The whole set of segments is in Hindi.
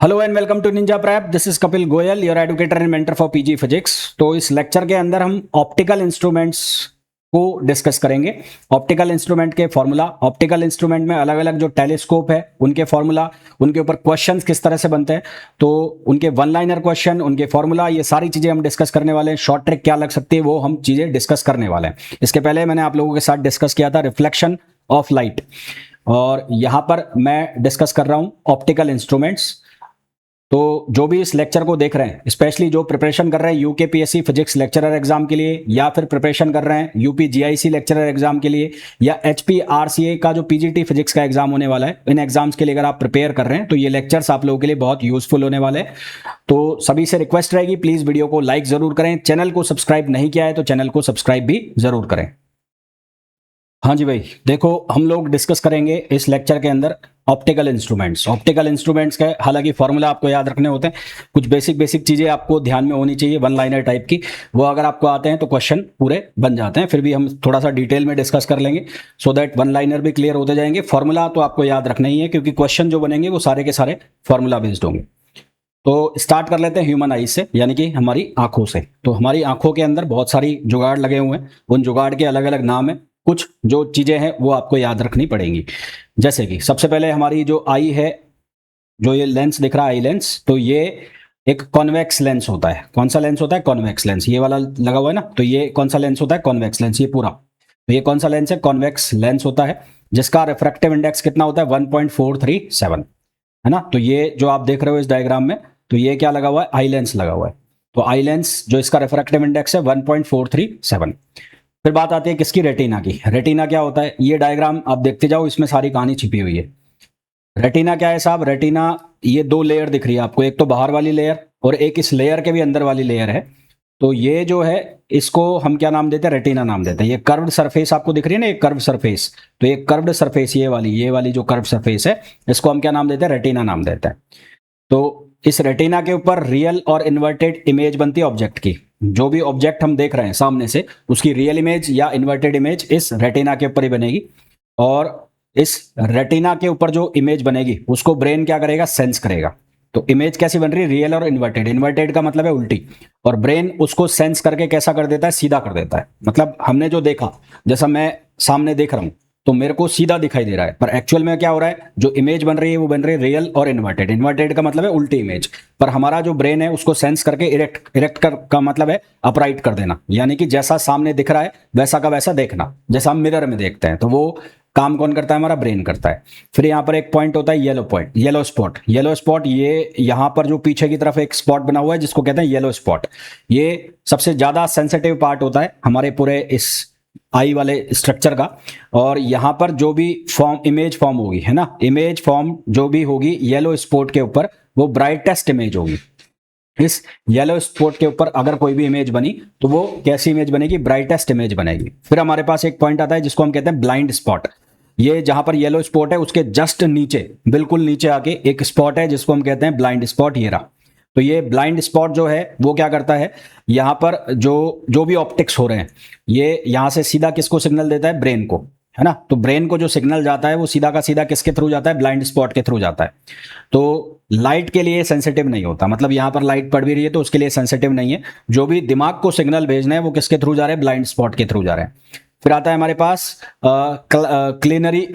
Hello and welcome to Ninja Prep. This is Kapil Goyal, your educator and mentor for PG physics. तो इस लेक्चर के अंदर हम ऑप्टिकल इंस्ट्रूमेंट्स को डिस्कस करेंगे। ऑप्टिकल इंस्ट्रूमेंट के फॉर्मूला, ऑप्टिकल इंस्ट्रूमेंट में अलग अलग जो टेलीस्कोप है उनके फॉर्मूला, उनके ऊपर क्वेश्चंस किस तरह से बनते हैं, तो उनके वन लाइनर क्वेश्चन, उनके फॉर्मूला, ये सारी चीजें हम डिस्कस करने वाले हैं। शॉर्ट ट्रिक क्या लग सकती है वो हम चीजें डिस्कस करने वाले हैं। इसके पहले मैंने आप लोगों के साथ डिस्कस किया था रिफ्लेक्शन ऑफ लाइट, और यहां पर मैं डिस्कस कर रहा हूं ऑप्टिकल इंस्ट्रूमेंट्स। तो जो भी इस लेक्चर को देख रहे हैं, स्पेशली जो प्रिपरेशन कर रहे हैं यूकेपीएससी फिजिक्स लेक्चरर एग्जाम के लिए, या फिर प्रिपरेशन कर रहे हैं यूपी जीआईसी लेक्चरर एग्जाम के लिए, या एचपीआरसीए का जो पीजीटी फिजिक्स का एग्जाम होने वाला है, इन एग्जाम्स के लिए अगर आप प्रिपेयर कर रहे हैं तो ये लेक्चर्स आप लोगों के लिए बहुत यूजफुल होने वाले हैं। तो सभी से रिक्वेस्ट रहेगी, प्लीज वीडियो को लाइक जरूर करें। चैनल को सब्सक्राइब नहीं किया है तो चैनल को सब्सक्राइब भी जरूर करें। हाँ जी भाई, देखो हम लोग डिस्कस करेंगे इस लेक्चर के अंदर ऑप्टिकल इंस्ट्रूमेंट्स। ऑप्टिकल इंस्ट्रूमेंट्स का हालांकि फॉर्मूला आपको याद रखने होते हैं, कुछ बेसिक बेसिक चीजें आपको ध्यान में होनी चाहिए वन लाइनर टाइप की। वो अगर आपको आते हैं तो क्वेश्चन पूरे बन जाते हैं। फिर भी हम थोड़ा सा डिटेल में डिस्कस कर लेंगे सो दैट वन लाइनर भी क्लियर होते जाएंगे। फॉर्मूला तो आपको याद रखना ही है, क्योंकि क्वेश्चन जो बनेंगे वो सारे के सारे फॉर्मूला बेस्ड होंगे। तो स्टार्ट कर लेते हैं ह्यूमन आईज से, यानी कि हमारी आंखों से। तो हमारी आंखों के अंदर बहुत सारी जुगाड़ लगे हुए हैं, उन जुगाड़ के अलग अलग नाम है। कुछ जो चीजें हैं वो आपको याद रखनी पड़ेंगी, जैसे कि सबसे पहले हमारी जो आई है, जो ये लेंस दिख रहा है आई लेंस, तो ये एक कॉन्वेक्स लेंस होता है। कौन सा लेंस होता है? Convex lens. ये वाला लगा हुआ है ना, तो ये कौन सा लेंस होता है? Convex lens. ये पूरा, तो ये कौन सा लेंस है? कॉन्वेक्स लेंस होता है, जिसका रिफ्रैक्टिव इंडेक्स कितना होता है? 1.437, है ना। तो ये जो आप देख रहे हो इस डायग्राम में, तो ये क्या लगा हुआ है? आई लेंस लगा हुआ है। तो आई लेंस जो इसका रिफ्रैक्टिव इंडेक्स है 1.437। फिर बात आती है किसकी? रेटिना की। रेटिना क्या होता है? ये डायग्राम आप देखते जाओ, इसमें सारी कहानी छिपी हुई है। रेटिना क्या है साहब? रेटिना, ये दो लेयर दिख रही है आपको, एक तो बाहर वाली लेयर और एक इस लेयर के भी अंदर वाली लेयर है। तो ये जो है इसको हम क्या नाम देते हैं? रेटिना नाम देते हैं। ये कर्व्ड सरफेस आपको दिख रही है ना, एक कर्व्ड सरफेस, तो ये कर्व्ड सरफेस, ये वाली जो कर्व्ड सरफेस है, इसको हम क्या नाम देते हैं? रेटिना नाम देते हैं। तो इस रेटिना के ऊपर रियल और इन्वर्टेड इमेज बनती है ऑब्जेक्ट की। जो भी ऑब्जेक्ट हम देख रहे हैं सामने से, उसकी रियल इमेज या इन्वर्टेड इमेज इस रेटिना के ऊपर ही बनेगी। और इस रेटिना के ऊपर जो इमेज बनेगी उसको ब्रेन क्या करेगा? सेंस करेगा। तो इमेज कैसी बन रही है? रियल और इन्वर्टेड। इन्वर्टेड का मतलब है उल्टी, और ब्रेन उसको सेंस करके कैसा कर देता है? सीधा कर देता है। मतलब हमने जो देखा, जैसा मैं सामने देख रहा हूं तो मेरे को सीधा दिखाई दे रहा है, पर एक्चुअल में क्या हो रहा है? जो इमेज बन रही है वो बन रही है रियल और इन्वर्टेड। इन्वर्टेड का मतलब है उल्टी इमेज, पर हमारा जो ब्रेन है उसको सेंस करके इरेक्ट कर का मतलब है अपराइट कर देना, यानी कि जैसा सामने दिख रहा है वैसा का वैसा देखना, जैसा हम मिरर में देखते हैं। तो वो काम कौन करता है? हमारा ब्रेन करता है। फिर यहाँ पर एक पॉइंट होता है yellow point, yellow spot. Yellow spot, ये यहाँ पर जो पीछे की तरफ एक स्पॉट बना हुआ है जिसको कहते हैं येलो स्पॉट, ये सबसे ज्यादा सेंसिटिव पार्ट होता है हमारे पूरे इस आई वाले स्ट्रक्चर का। और यहां पर जो भी फॉर्म, इमेज फॉर्म होगी, है ना, इमेज फॉर्म जो भी होगी येलो स्पॉट के ऊपर, वो ब्राइटेस्ट इमेज होगी। इस येलो स्पॉट के ऊपर अगर कोई भी इमेज बनी तो वो कैसी इमेज बनेगी? ब्राइटेस्ट इमेज बनेगी। फिर हमारे पास एक पॉइंट आता है जिसको हम कहते हैं ब्लाइंड स्पॉट। ये जहां पर येलो स्पॉट है उसके जस्ट नीचे, बिल्कुल नीचे आके एक स्पॉट है जिसको हम कहते हैं ब्लाइंड स्पॉट। ये रहा। तो ये ब्लाइंड स्पॉट जो है वो क्या करता है? यहां पर जो जो भी ऑप्टिक्स हो रहे हैं, ये यहां से सीधा किसको सिग्नल देता है? ब्रेन को, है ना। तो ब्रेन को जो सिग्नल जाता है वो सीधा का सीधा किसके थ्रू जाता है? ब्लाइंड स्पॉट के थ्रू जाता है। तो लाइट के लिए सेंसिटिव नहीं होता, मतलब यहां पर लाइट पड़ भी रही है तो उसके लिए सेंसिटिव नहीं है। जो भी दिमाग को सिग्नल भेजना है वो किसके थ्रू जा रहे हैं? ब्लाइंड स्पॉट के थ्रू जा रहे हैं। फिर आता है हमारे पास क्लिनरी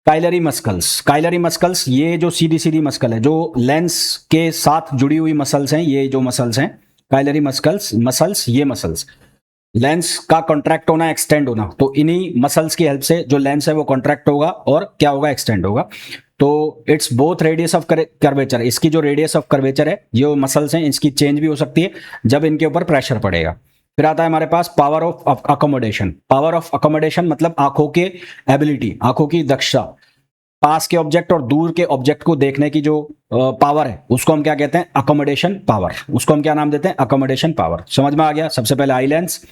काइलरी मस्कल्स। काइलरी मस्कल्स, ये जो सीधी सीधी मस्कल है जो लेंस के साथ जुड़ी हुई मसल्स हैं, ये जो मसल्स हैं काइलरी मसल्स, ये मसल्स लेंस का कॉन्ट्रैक्ट होना, एक्सटेंड होना, तो इन्हीं मसल्स की हेल्प से जो लेंस है वो कॉन्ट्रैक्ट होगा और क्या होगा? एक्सटेंड होगा। तो it's both radius of curvature, इसकी जो रेडियस ऑफ कर्वेचर है, ये मसल्स हैं, इसकी चेंज भी हो सकती है जब इनके ऊपर प्रेशर पड़ेगा। फिर आता है हमारे पास power of accommodation. Power of accommodation मतलब आंखों के एबिलिटी, आंखों की दक्षता, पास के ऑब्जेक्ट और दूर के ऑब्जेक्ट को देखने की जो पावर है उसको हम क्या कहते हैं? Accommodation power. उसको हम क्या नाम देते हैं? Accommodation power. समझ में आ गया? सबसे पहले आई लेंस,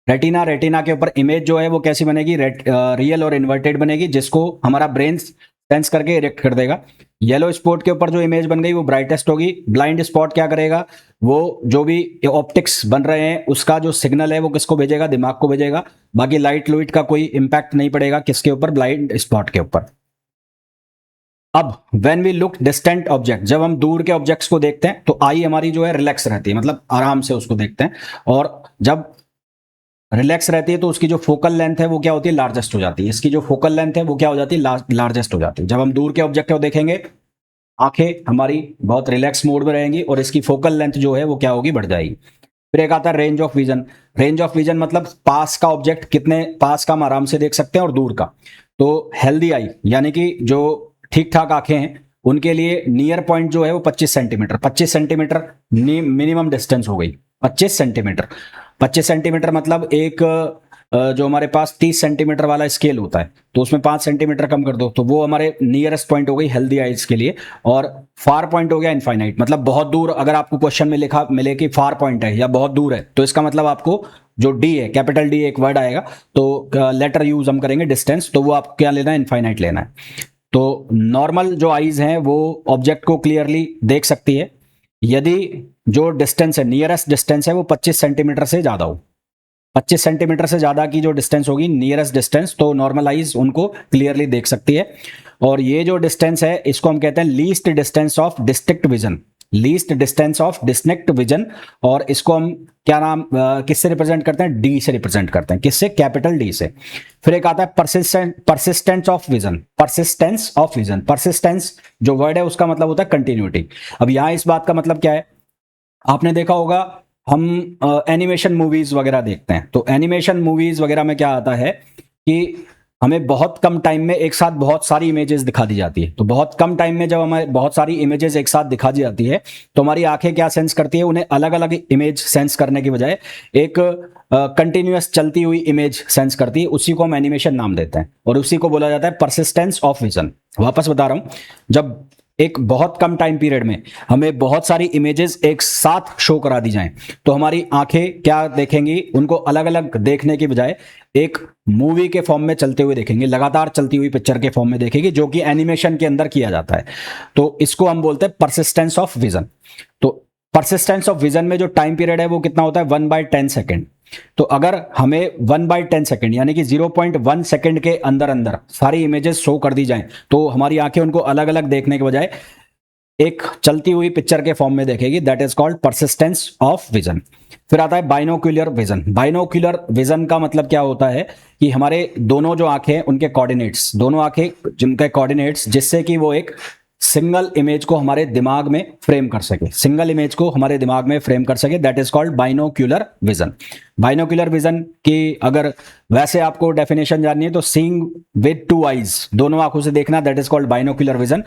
रेटिना, रेटिना के ऊपर इमेज जो है वो कैसी बनेगी? रियल और इन्वर्टेड बनेगी, जिसको हमारा ब्रेन सेंस करके इरेक्ट कर देगा। येलो स्पॉट के ऊपर जो इमेज बन गई वो ब्राइटेस्ट होगी। ब्लाइंड स्पॉट क्या करेगा? वो जो भी ऑप्टिक्स बन रहे हैं उसका जो सिग्नल है वो किसको भेजेगा? दिमाग को भेजेगा। बाकी लाइट लुइट का कोई इंपैक्ट नहीं पड़ेगा किसके ऊपर? ब्लाइंड स्पॉट के ऊपर। अब when we look distant object, जब हम दूर के ऑब्जेक्ट्स को देखते हैं तो आई हमारी जो है रिलैक्स रहती है, मतलब आराम से उसको देखते हैं। और जब रिलैक्स रहती है तो उसकी जो फोकल लेंथ है वो क्या होती है, लार्जेस्ट हो जाती है। इसकी जो फोकल लेंथ है वो क्या हो जाती है, लार्जेस्ट हो जाती है। जब हम दूर के ऑब्जेक्ट को देखेंगे, आंखें हमारी बहुत रिलैक्स मोड में रहेंगी और इसकी फोकल लेंथ जो है वो क्या होगी, बढ़ जाएगी। फिर एक आता है range of vision. Range of vision मतलब पास का ऑब्जेक्ट, कितने पास का हम आराम से देख सकते हैं और दूर का। तो हेल्दी आई यानी कि जो ठीक ठाक आंखें हैं उनके लिए नियर पॉइंट जो है वो 25 सेंटीमीटर। 25 सेंटीमीटर मिनिमम डिस्टेंस हो गई। 25 सेंटीमीटर, 25 सेंटीमीटर मतलब एक जो हमारे पास 30 सेंटीमीटर वाला स्केल होता है तो उसमें 5 सेंटीमीटर कम कर दो तो वो हमारे नियरेस्ट पॉइंट हो गई हेल्दी आइज के लिए। और फार पॉइंट हो गया इनफाइनाइट, मतलब बहुत दूर। अगर आपको क्वेश्चन में लिखा मिले कि फार पॉइंट है या बहुत दूर है तो इसका मतलब आपको जो डी है, कैपिटल डी एक वर्ड आएगा तो लेटर यूज हम करेंगे डिस्टेंस, तो वो आपको क्या लेना है, इनफाइनाइट लेना है। तो नॉर्मल जो आईज हैं वो ऑब्जेक्ट को क्लियरली देख सकती है यदि जो डिस्टेंस है, नियरेस्ट डिस्टेंस है वो 25 सेंटीमीटर से ज्यादा हो। 25 सेंटीमीटर से ज्यादा की जो डिस्टेंस होगी नियरेस्ट डिस्टेंस, तो नॉर्मल आइज उनको क्लियरली देख सकती है। और ये जो डिस्टेंस है इसको हम कहते हैं least distance of district vision. Least distance of district vision. और इसको हम क्या नाम किससे रिप्रेजेंट करते हैं, डी से रिप्रेजेंट करते हैं। किससे, कैपिटल डी से। फिर एक आता है persistence of vision. Persistence of vision, persistence जो वर्ड है उसका मतलब होता है कंटिन्यूटी। अब यहां इस बात का मतलब क्या है, आपने देखा होगा हम एनिमेशन मूवीज वगैरह देखते हैं तो एनिमेशन मूवीज वगैरह में क्या आता है कि हमें बहुत कम टाइम में एक साथ बहुत सारी इमेजेस दिखा दी जाती है। तो बहुत कम टाइम में जब हमें बहुत सारी इमेजेस एक साथ दिखा दी जाती है तो हमारी आंखें क्या सेंस करती है, उन्हें अलग अलग इमेज सेंस करने की बजाय एक कंटिन्यूअस चलती हुई इमेज सेंस करती है। उसी को हम एनिमेशन नाम देते हैं और उसी को बोला जाता है परसिस्टेंस ऑफ विजन। वापस बता रहा हूं, जब एक बहुत कम टाइम पीरियड में हमें बहुत सारी इमेजेस एक साथ शो करा दी जाएं तो हमारी आंखें क्या देखेंगी, उनको अलग अलग देखने के बजाय एक मूवी के फॉर्म में चलते हुए देखेंगे, लगातार चलती हुई पिक्चर के फॉर्म में देखेंगे, जो कि एनिमेशन के अंदर किया जाता है। तो इसको हम बोलते हैं परसिस्टेंस ऑफ विजन। तो परसिस्टेंस ऑफ विजन में जो टाइम पीरियड है वो कितना होता है, 1/10 सेकेंड। तो अगर हमें 1/10 सेकेंड यानी कि 0.1 सेकेंड के अंदर अंदर सारी इमेजेस शो कर दी जाएं तो हमारी आंखें उनको अलग अलग देखने के बजाय एक चलती हुई पिक्चर के फॉर्म में देखेगी। That is called persistence of vision. फिर आता है बाइनोक्यूलर विजन। बाइनोक्यूलर विजन का मतलब क्या होता है कि हमारे दोनों जो आंखें उनके कोऑर्डिनेट्स, दोनों आंखें जिनके कोऑर्डिनेट्स, जिससे कि वो एक सिंगल इमेज को हमारे दिमाग में फ्रेम कर सके, सिंगल इमेज को हमारे दिमाग में फ्रेम कर सके। That is called binocular vision. Binocular vision की अगर वैसे आपको डेफिनेशन जाननी है तो सीइंग विद टू आईज, दोनों आंखों से देखना, that is called binocular vision.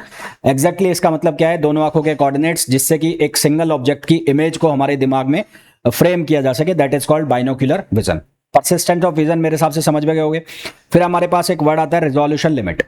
Exactly इसका मतलब क्या है, दोनों आंखों के कोऑर्डिनेट्स जिससे कि एक सिंगल ऑब्जेक्ट की इमेज को हमारे दिमाग में फ्रेम किया जा सके, that is called binocular vision. Persistence of vision मेरे हिसाब से समझ में गए होंगे। फिर हमारे पास एक वर्ड आता है resolution limit.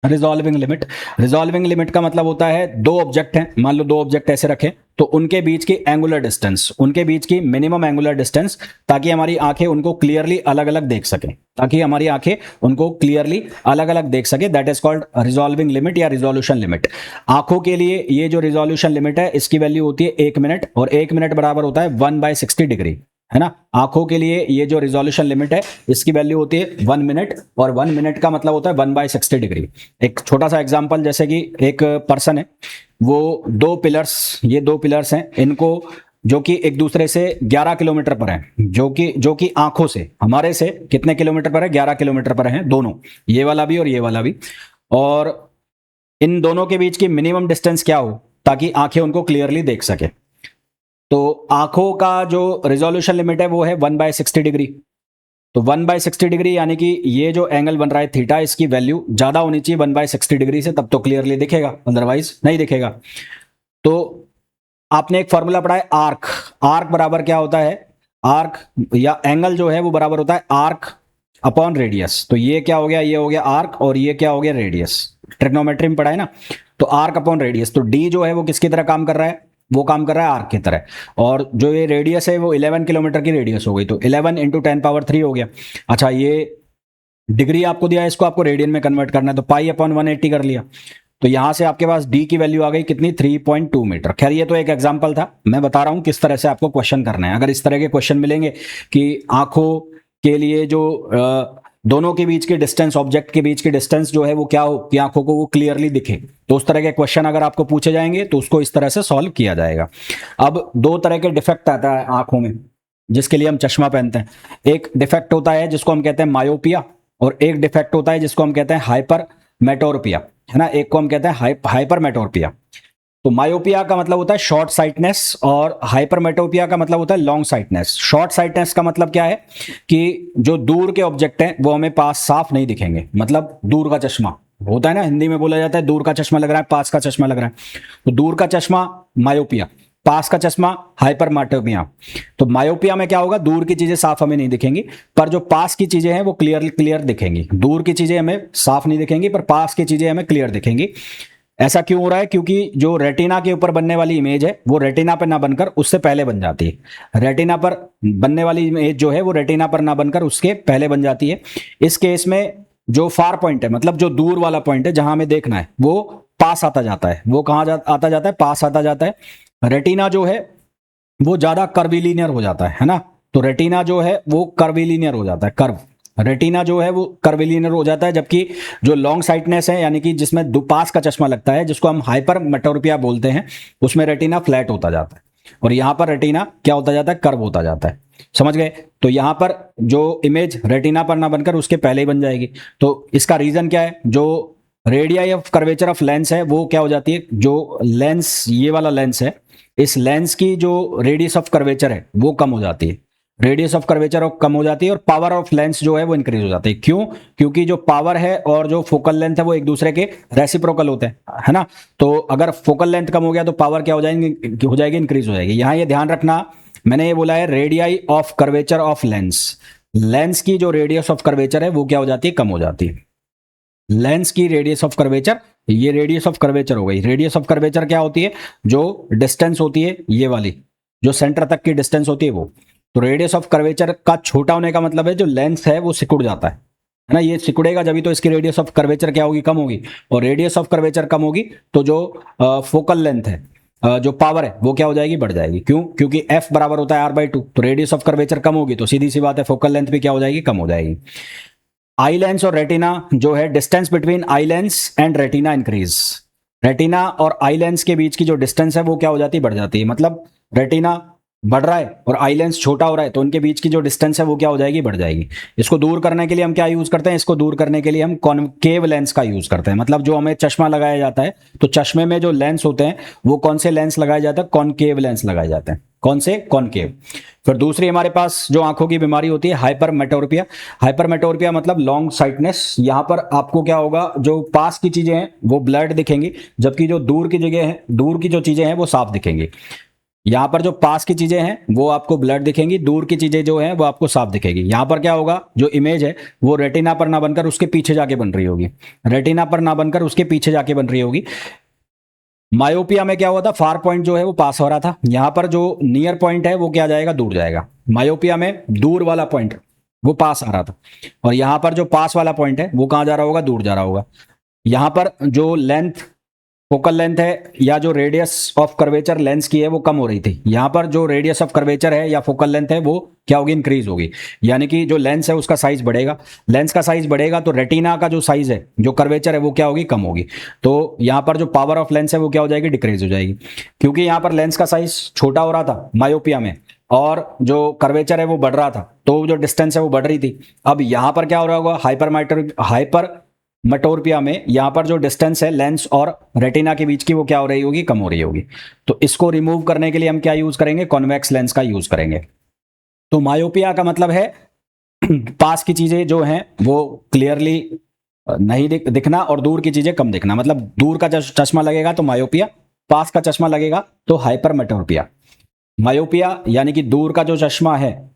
Resolving limit. Resolving limit का मतलब होता है दो ऑब्जेक्ट हैं, मान लो दो ऑब्जेक्ट ऐसे रखें तो उनके बीच की एंगुलर डिस्टेंस, उनके बीच की मिनिमम एंगुलर डिस्टेंस, ताकि हमारी आंखें उनको क्लियरली अलग अलग देख सकें, ताकि हमारी आंखें उनको क्लियरली अलग अलग देख सके। That is called resolving limit या रिजोल्यूशन लिमिट। आंखों के लिए ये जो रिजोल्यूशन लिमिट है इसकी वैल्यू होती है 1 मिनट, और 1 मिनट बराबर होता है 1/60 डिग्री, है ना। आंखों के लिए ये जो रिजोल्यूशन लिमिट है इसकी वैल्यू होती है 1 मिनट, और 1 मिनट का मतलब होता है 1/60 डिग्री। एक छोटा सा एग्जांपल, जैसे कि एक पर्सन है, वो दो पिलर्स, ये दो पिलर्स हैं, इनको जो कि एक दूसरे से 11 किलोमीटर पर हैं, जो कि आंखों से हमारे से कितने किलोमीटर पर है, 11 किलोमीटर पर हैं दोनों, ये वाला भी और ये वाला भी। और इन दोनों के बीच की मिनिमम डिस्टेंस क्या हो ताकि आंखें उनको क्लियरली देख सके। तो आंखों का जो रिजोल्यूशन लिमिट है वो है 1/60 डिग्री। तो 1/60 डिग्री यानी कि ये जो एंगल बन रहा है थीटा, इसकी वैल्यू ज्यादा होनी चाहिए 1/60 डिग्री से, तब तो क्लियरली दिखेगा, अदरवाइज नहीं दिखेगा। तो आपने एक फॉर्मूला पढ़ा है आर्क। आर्क बराबर क्या होता है, आर्क या एंगल जो है वो बराबर होता है आर्क अपॉन रेडियस। तो ये क्या हो गया, ये हो गया आर्क, और ये क्या हो गया, रेडियस। ट्रिग्नोमेट्री में पढ़ा है ना। तो आर्क अपॉन रेडियस, तो डी जो है वो किसकी तरह काम कर रहा है, वो काम कर रहा है आर्क की तरह। और जो ये रेडियस है वो 11 किलोमीटर की रेडियस हो गई, तो 11 × 10⁻³ हो गया। अच्छा, ये डिग्री आपको दिया है, इसको आपको रेडियन में कन्वर्ट करना है, तो π/180 कर लिया। तो यहां से आपके पास डी की वैल्यू आ गई कितनी, 3.2 मीटर। खैर ये तो एक एग्जांपल था, मैं बता रहा हूं किस तरह से आपको क्वेश्चन करना है। अगर इस तरह के क्वेश्चन मिलेंगे कि आंखों के लिए जो दोनों के बीच की डिस्टेंस, ऑब्जेक्ट के बीच की डिस्टेंस जो है वो क्या हो कि आंखों को वो क्लियरली दिखे। तो उस तरह के क्वेश्चन अगर आपको पूछे जाएंगे तो उसको इस तरह से सॉल्व किया जाएगा। अब दो तरह के डिफेक्ट आता है आंखों में जिसके लिए हम चश्मा पहनते हैं। एक डिफेक्ट होता है जिसको हम कहते हैं मायोपिया, और एक डिफेक्ट होता है जिसको हम कहते हैं हाइपर मेटोरपिया, है ना। एक को हम कहते हैं हाइपर मेटोरपिया। तो मायोपिया का मतलब होता है शॉर्ट साइटनेस और हाइपरमेट्रोपिया का मतलब होता है लॉन्ग साइटनेस। शॉर्ट साइटनेस का मतलब क्या है कि जो दूर के ऑब्जेक्ट हैं वो हमें पास साफ नहीं दिखेंगे, मतलब दूर का चश्मा होता है ना, हिंदी में बोला जाता है दूर का चश्मा लग रहा है, पास का चश्मा लग रहा है। तो दूर का चश्मा मायोपिया, पास का चश्मा हाइपरमेट्रोपिया। तो मायोपिया में क्या होगा, दूर की चीजें साफ हमें नहीं दिखेंगी, पर जो पास की चीजें हैं वो क्लियर दिखेंगी। दूर की चीजें हमें साफ नहीं दिखेंगी पर पास की चीजें हमें क्लियर दिखेंगी। ऐसा क्यों हो रहा है, क्योंकि जो रेटिना के ऊपर बनने वाली इमेज है वो रेटिना पर ना बनकर उससे पहले बन जाती है। रेटिना पर बनने वाली इमेज जो है वो रेटिना पर ना बनकर उसके पहले बन जाती है। इस केस में जो फार पॉइंट है, मतलब जो दूर वाला पॉइंट है जहां हमें देखना है, वो पास आता जाता है। वो कहां आता जाता है, पास आता जाता है। रेटिना जो है वो ज्यादा कर्विलीनियर हो जाता है ना। तो रेटिना जो है वो कर्विलीनियर हो जाता है, कर्व। रेटिना जो है वो कर्विलीनियर हो जाता है, जबकि जो लॉन्ग साइटनेस है यानी कि जिसमें दुपास का चश्मा लगता है, जिसको हम हाइपर मेट्रोपिया बोलते हैं, उसमें रेटिना फ्लैट होता जाता है और यहां पर रेटिना क्या होता जाता है, कर्व होता जाता है। समझ गए। तो यहां पर जो इमेज रेटिना पर ना बनकर उसके पहले ही बन जाएगी। तो इसका रीजन क्या है, जो radii of curvature of lens है वो क्या हो जाती है, जो लेंस ये वाला लेंस है, इस लेंस की जो रेडियस ऑफ कर्वेचर है वो कम हो जाती है। रेडियस ऑफ कर्वेचर कम हो जाती है और पावर ऑफ लेंस जो है वो इंक्रीज हो जाती है। क्यों, क्योंकि जो पावर है और जो फोकल लेंथ है वो एक दूसरे के रेसिप्रोकल होते हैं, है ना। तो अगर फोकल लेंथ कम हो गया तो पावर क्या हो जाएगी, इंक्रीज हो जाएगी। यहां ये ध्यान रखना, मैंने ये बोला है radii of curvature of lens. Lens की जो रेडियस ऑफ कर्वेचर है वो क्या हो जाती है, कम हो जाती है। लेंस की रेडियस ऑफ कर्वेचर, ये रेडियस ऑफ कर्वेचर हो गई। रेडियस ऑफ कर्वेचर क्या होती है, जो डिस्टेंस होती है ये वाली, जो सेंटर तक की डिस्टेंस होती है वो। तो रेडियस ऑफ कर्वेचर का छोटा होने का मतलब है जो लेंस है वो सिकुड़ जाता है ना। ये सिकुड़ेगा जब तो इसकी रेडियस ऑफ कर्वेचर क्या होगी, कम होगी। और रेडियस ऑफ कर्वेचर कम होगी तो जो फोकल लेंथ है, जो पावर है वो क्या हो जाएगी, बढ़ जाएगी। क्यों, क्योंकि एफ बराबर होता है आर/2। तो रेडियस ऑफ कर्वेचर कम होगी तो सीधी सी बात है फोकल लेंथ भी क्या हो जाएगी, कम हो जाएगी। आई लेंस और रेटिना जो है, distance between eye lens and retina increase. Retina और आई लेंस के बीच की जो डिस्टेंस है वो क्या हो जाती है, बढ़ जाती है। मतलब रेटिना बढ़ रहा है और आई लेंस छोटा हो रहा है तो उनके बीच की जो डिस्टेंस है वो क्या हो जाएगी, बढ़ जाएगी। इसको दूर करने के लिए हम क्या यूज करते हैं, इसको दूर करने के लिए हम कॉनकेव लेंस का यूज करते हैं। मतलब जो हमें चश्मा लगाया जाता है तो चश्मे में जो लेंस होते हैं वो कौन से लेंस लगाए जाते हैं, कॉनकेव लेंस लगाए जाते हैं। कौन से, कॉनकेव। फिर दूसरी हमारे पास जो आंखों की बीमारी होती है हाइपरमेट्रोपिया। हाइपरमेट्रोपिया मतलब लॉन्ग साइटनेस। यहां पर आपको क्या होगा, जो पास की चीजें हैं वो ब्लर्ड दिखेंगी, जबकि जो दूर की जगह है, दूर की जो चीजें हैं वो साफ दिखेंगी। यहां पर जो पास की चीजें हैं वो आपको ब्लड दिखेंगी, दूर की चीजें जो हैं वो आपको साफ दिखेगी। यहां पर क्या होगा, जो इमेज है वो रेटिना पर ना बनकर उसके पीछे जाके बन रही होगी, रेटिना पर ना बनकर उसके पीछे जाके बन रही होगी। मायोपिया में क्या हुआ था, फार पॉइंट जो है वो पास हो रहा था, यहां पर जो नियर पॉइंट है वो क्या जाएगा, दूर जाएगा। मायोपिया में दूर वाला पॉइंट वो पास आ रहा था और यहां पर जो पास वाला पॉइंट है वो कहां जा रहा होगा, दूर जा रहा होगा। यहां पर जो लेंथ, फोकल लेंथ है या जो रेडियस ऑफ कर्वेचर लेंस की है वो कम हो रही थी। यहां पर जो रेडियस ऑफ कर्वेचर है या फोकल लेंथ है वो क्या होगी, इंक्रीज होगी। यानी कि जो लेंस है उसका साइज बढ़ेगा। लेंस का साइज बढ़ेगा तो रेटिना का जो साइज है, जो कर्वेचर है वो क्या होगी, कम होगी। तो यहां पर जो पावर ऑफ लेंस है वो क्या हो जाएगी, डिक्रीज हो जाएगी। क्योंकि यहां पर लेंस का साइज छोटा हो रहा था मायोपिया में और जो कर्वेचर है वो बढ़ रहा था, तो जो डिस्टेंस है वो बढ़ रही थी। अब यहां पर क्या हो रहा होगा, हाइपर मेटोरपिया में यहां पर जो डिस्टेंस है लेंस और रेटिना के बीच की वो क्या हो रही होगी, कम हो रही होगी। तो इसको रिमूव करने के लिए हम क्या यूज करेंगे, कॉन्वेक्स लेंस का यूज करेंगे। तो मायोपिया का मतलब है पास की चीजें जो हैं वो क्लियरली नहीं दिखना और दूर की चीजें कम दिखना। मतलब दूर का चश्मा लगेगा तो मायोपिया, पास का चश्मा लगेगा तो हाइपर मेटोरपिया। मायोपिया यानी कि दूर का जो चश्मा है,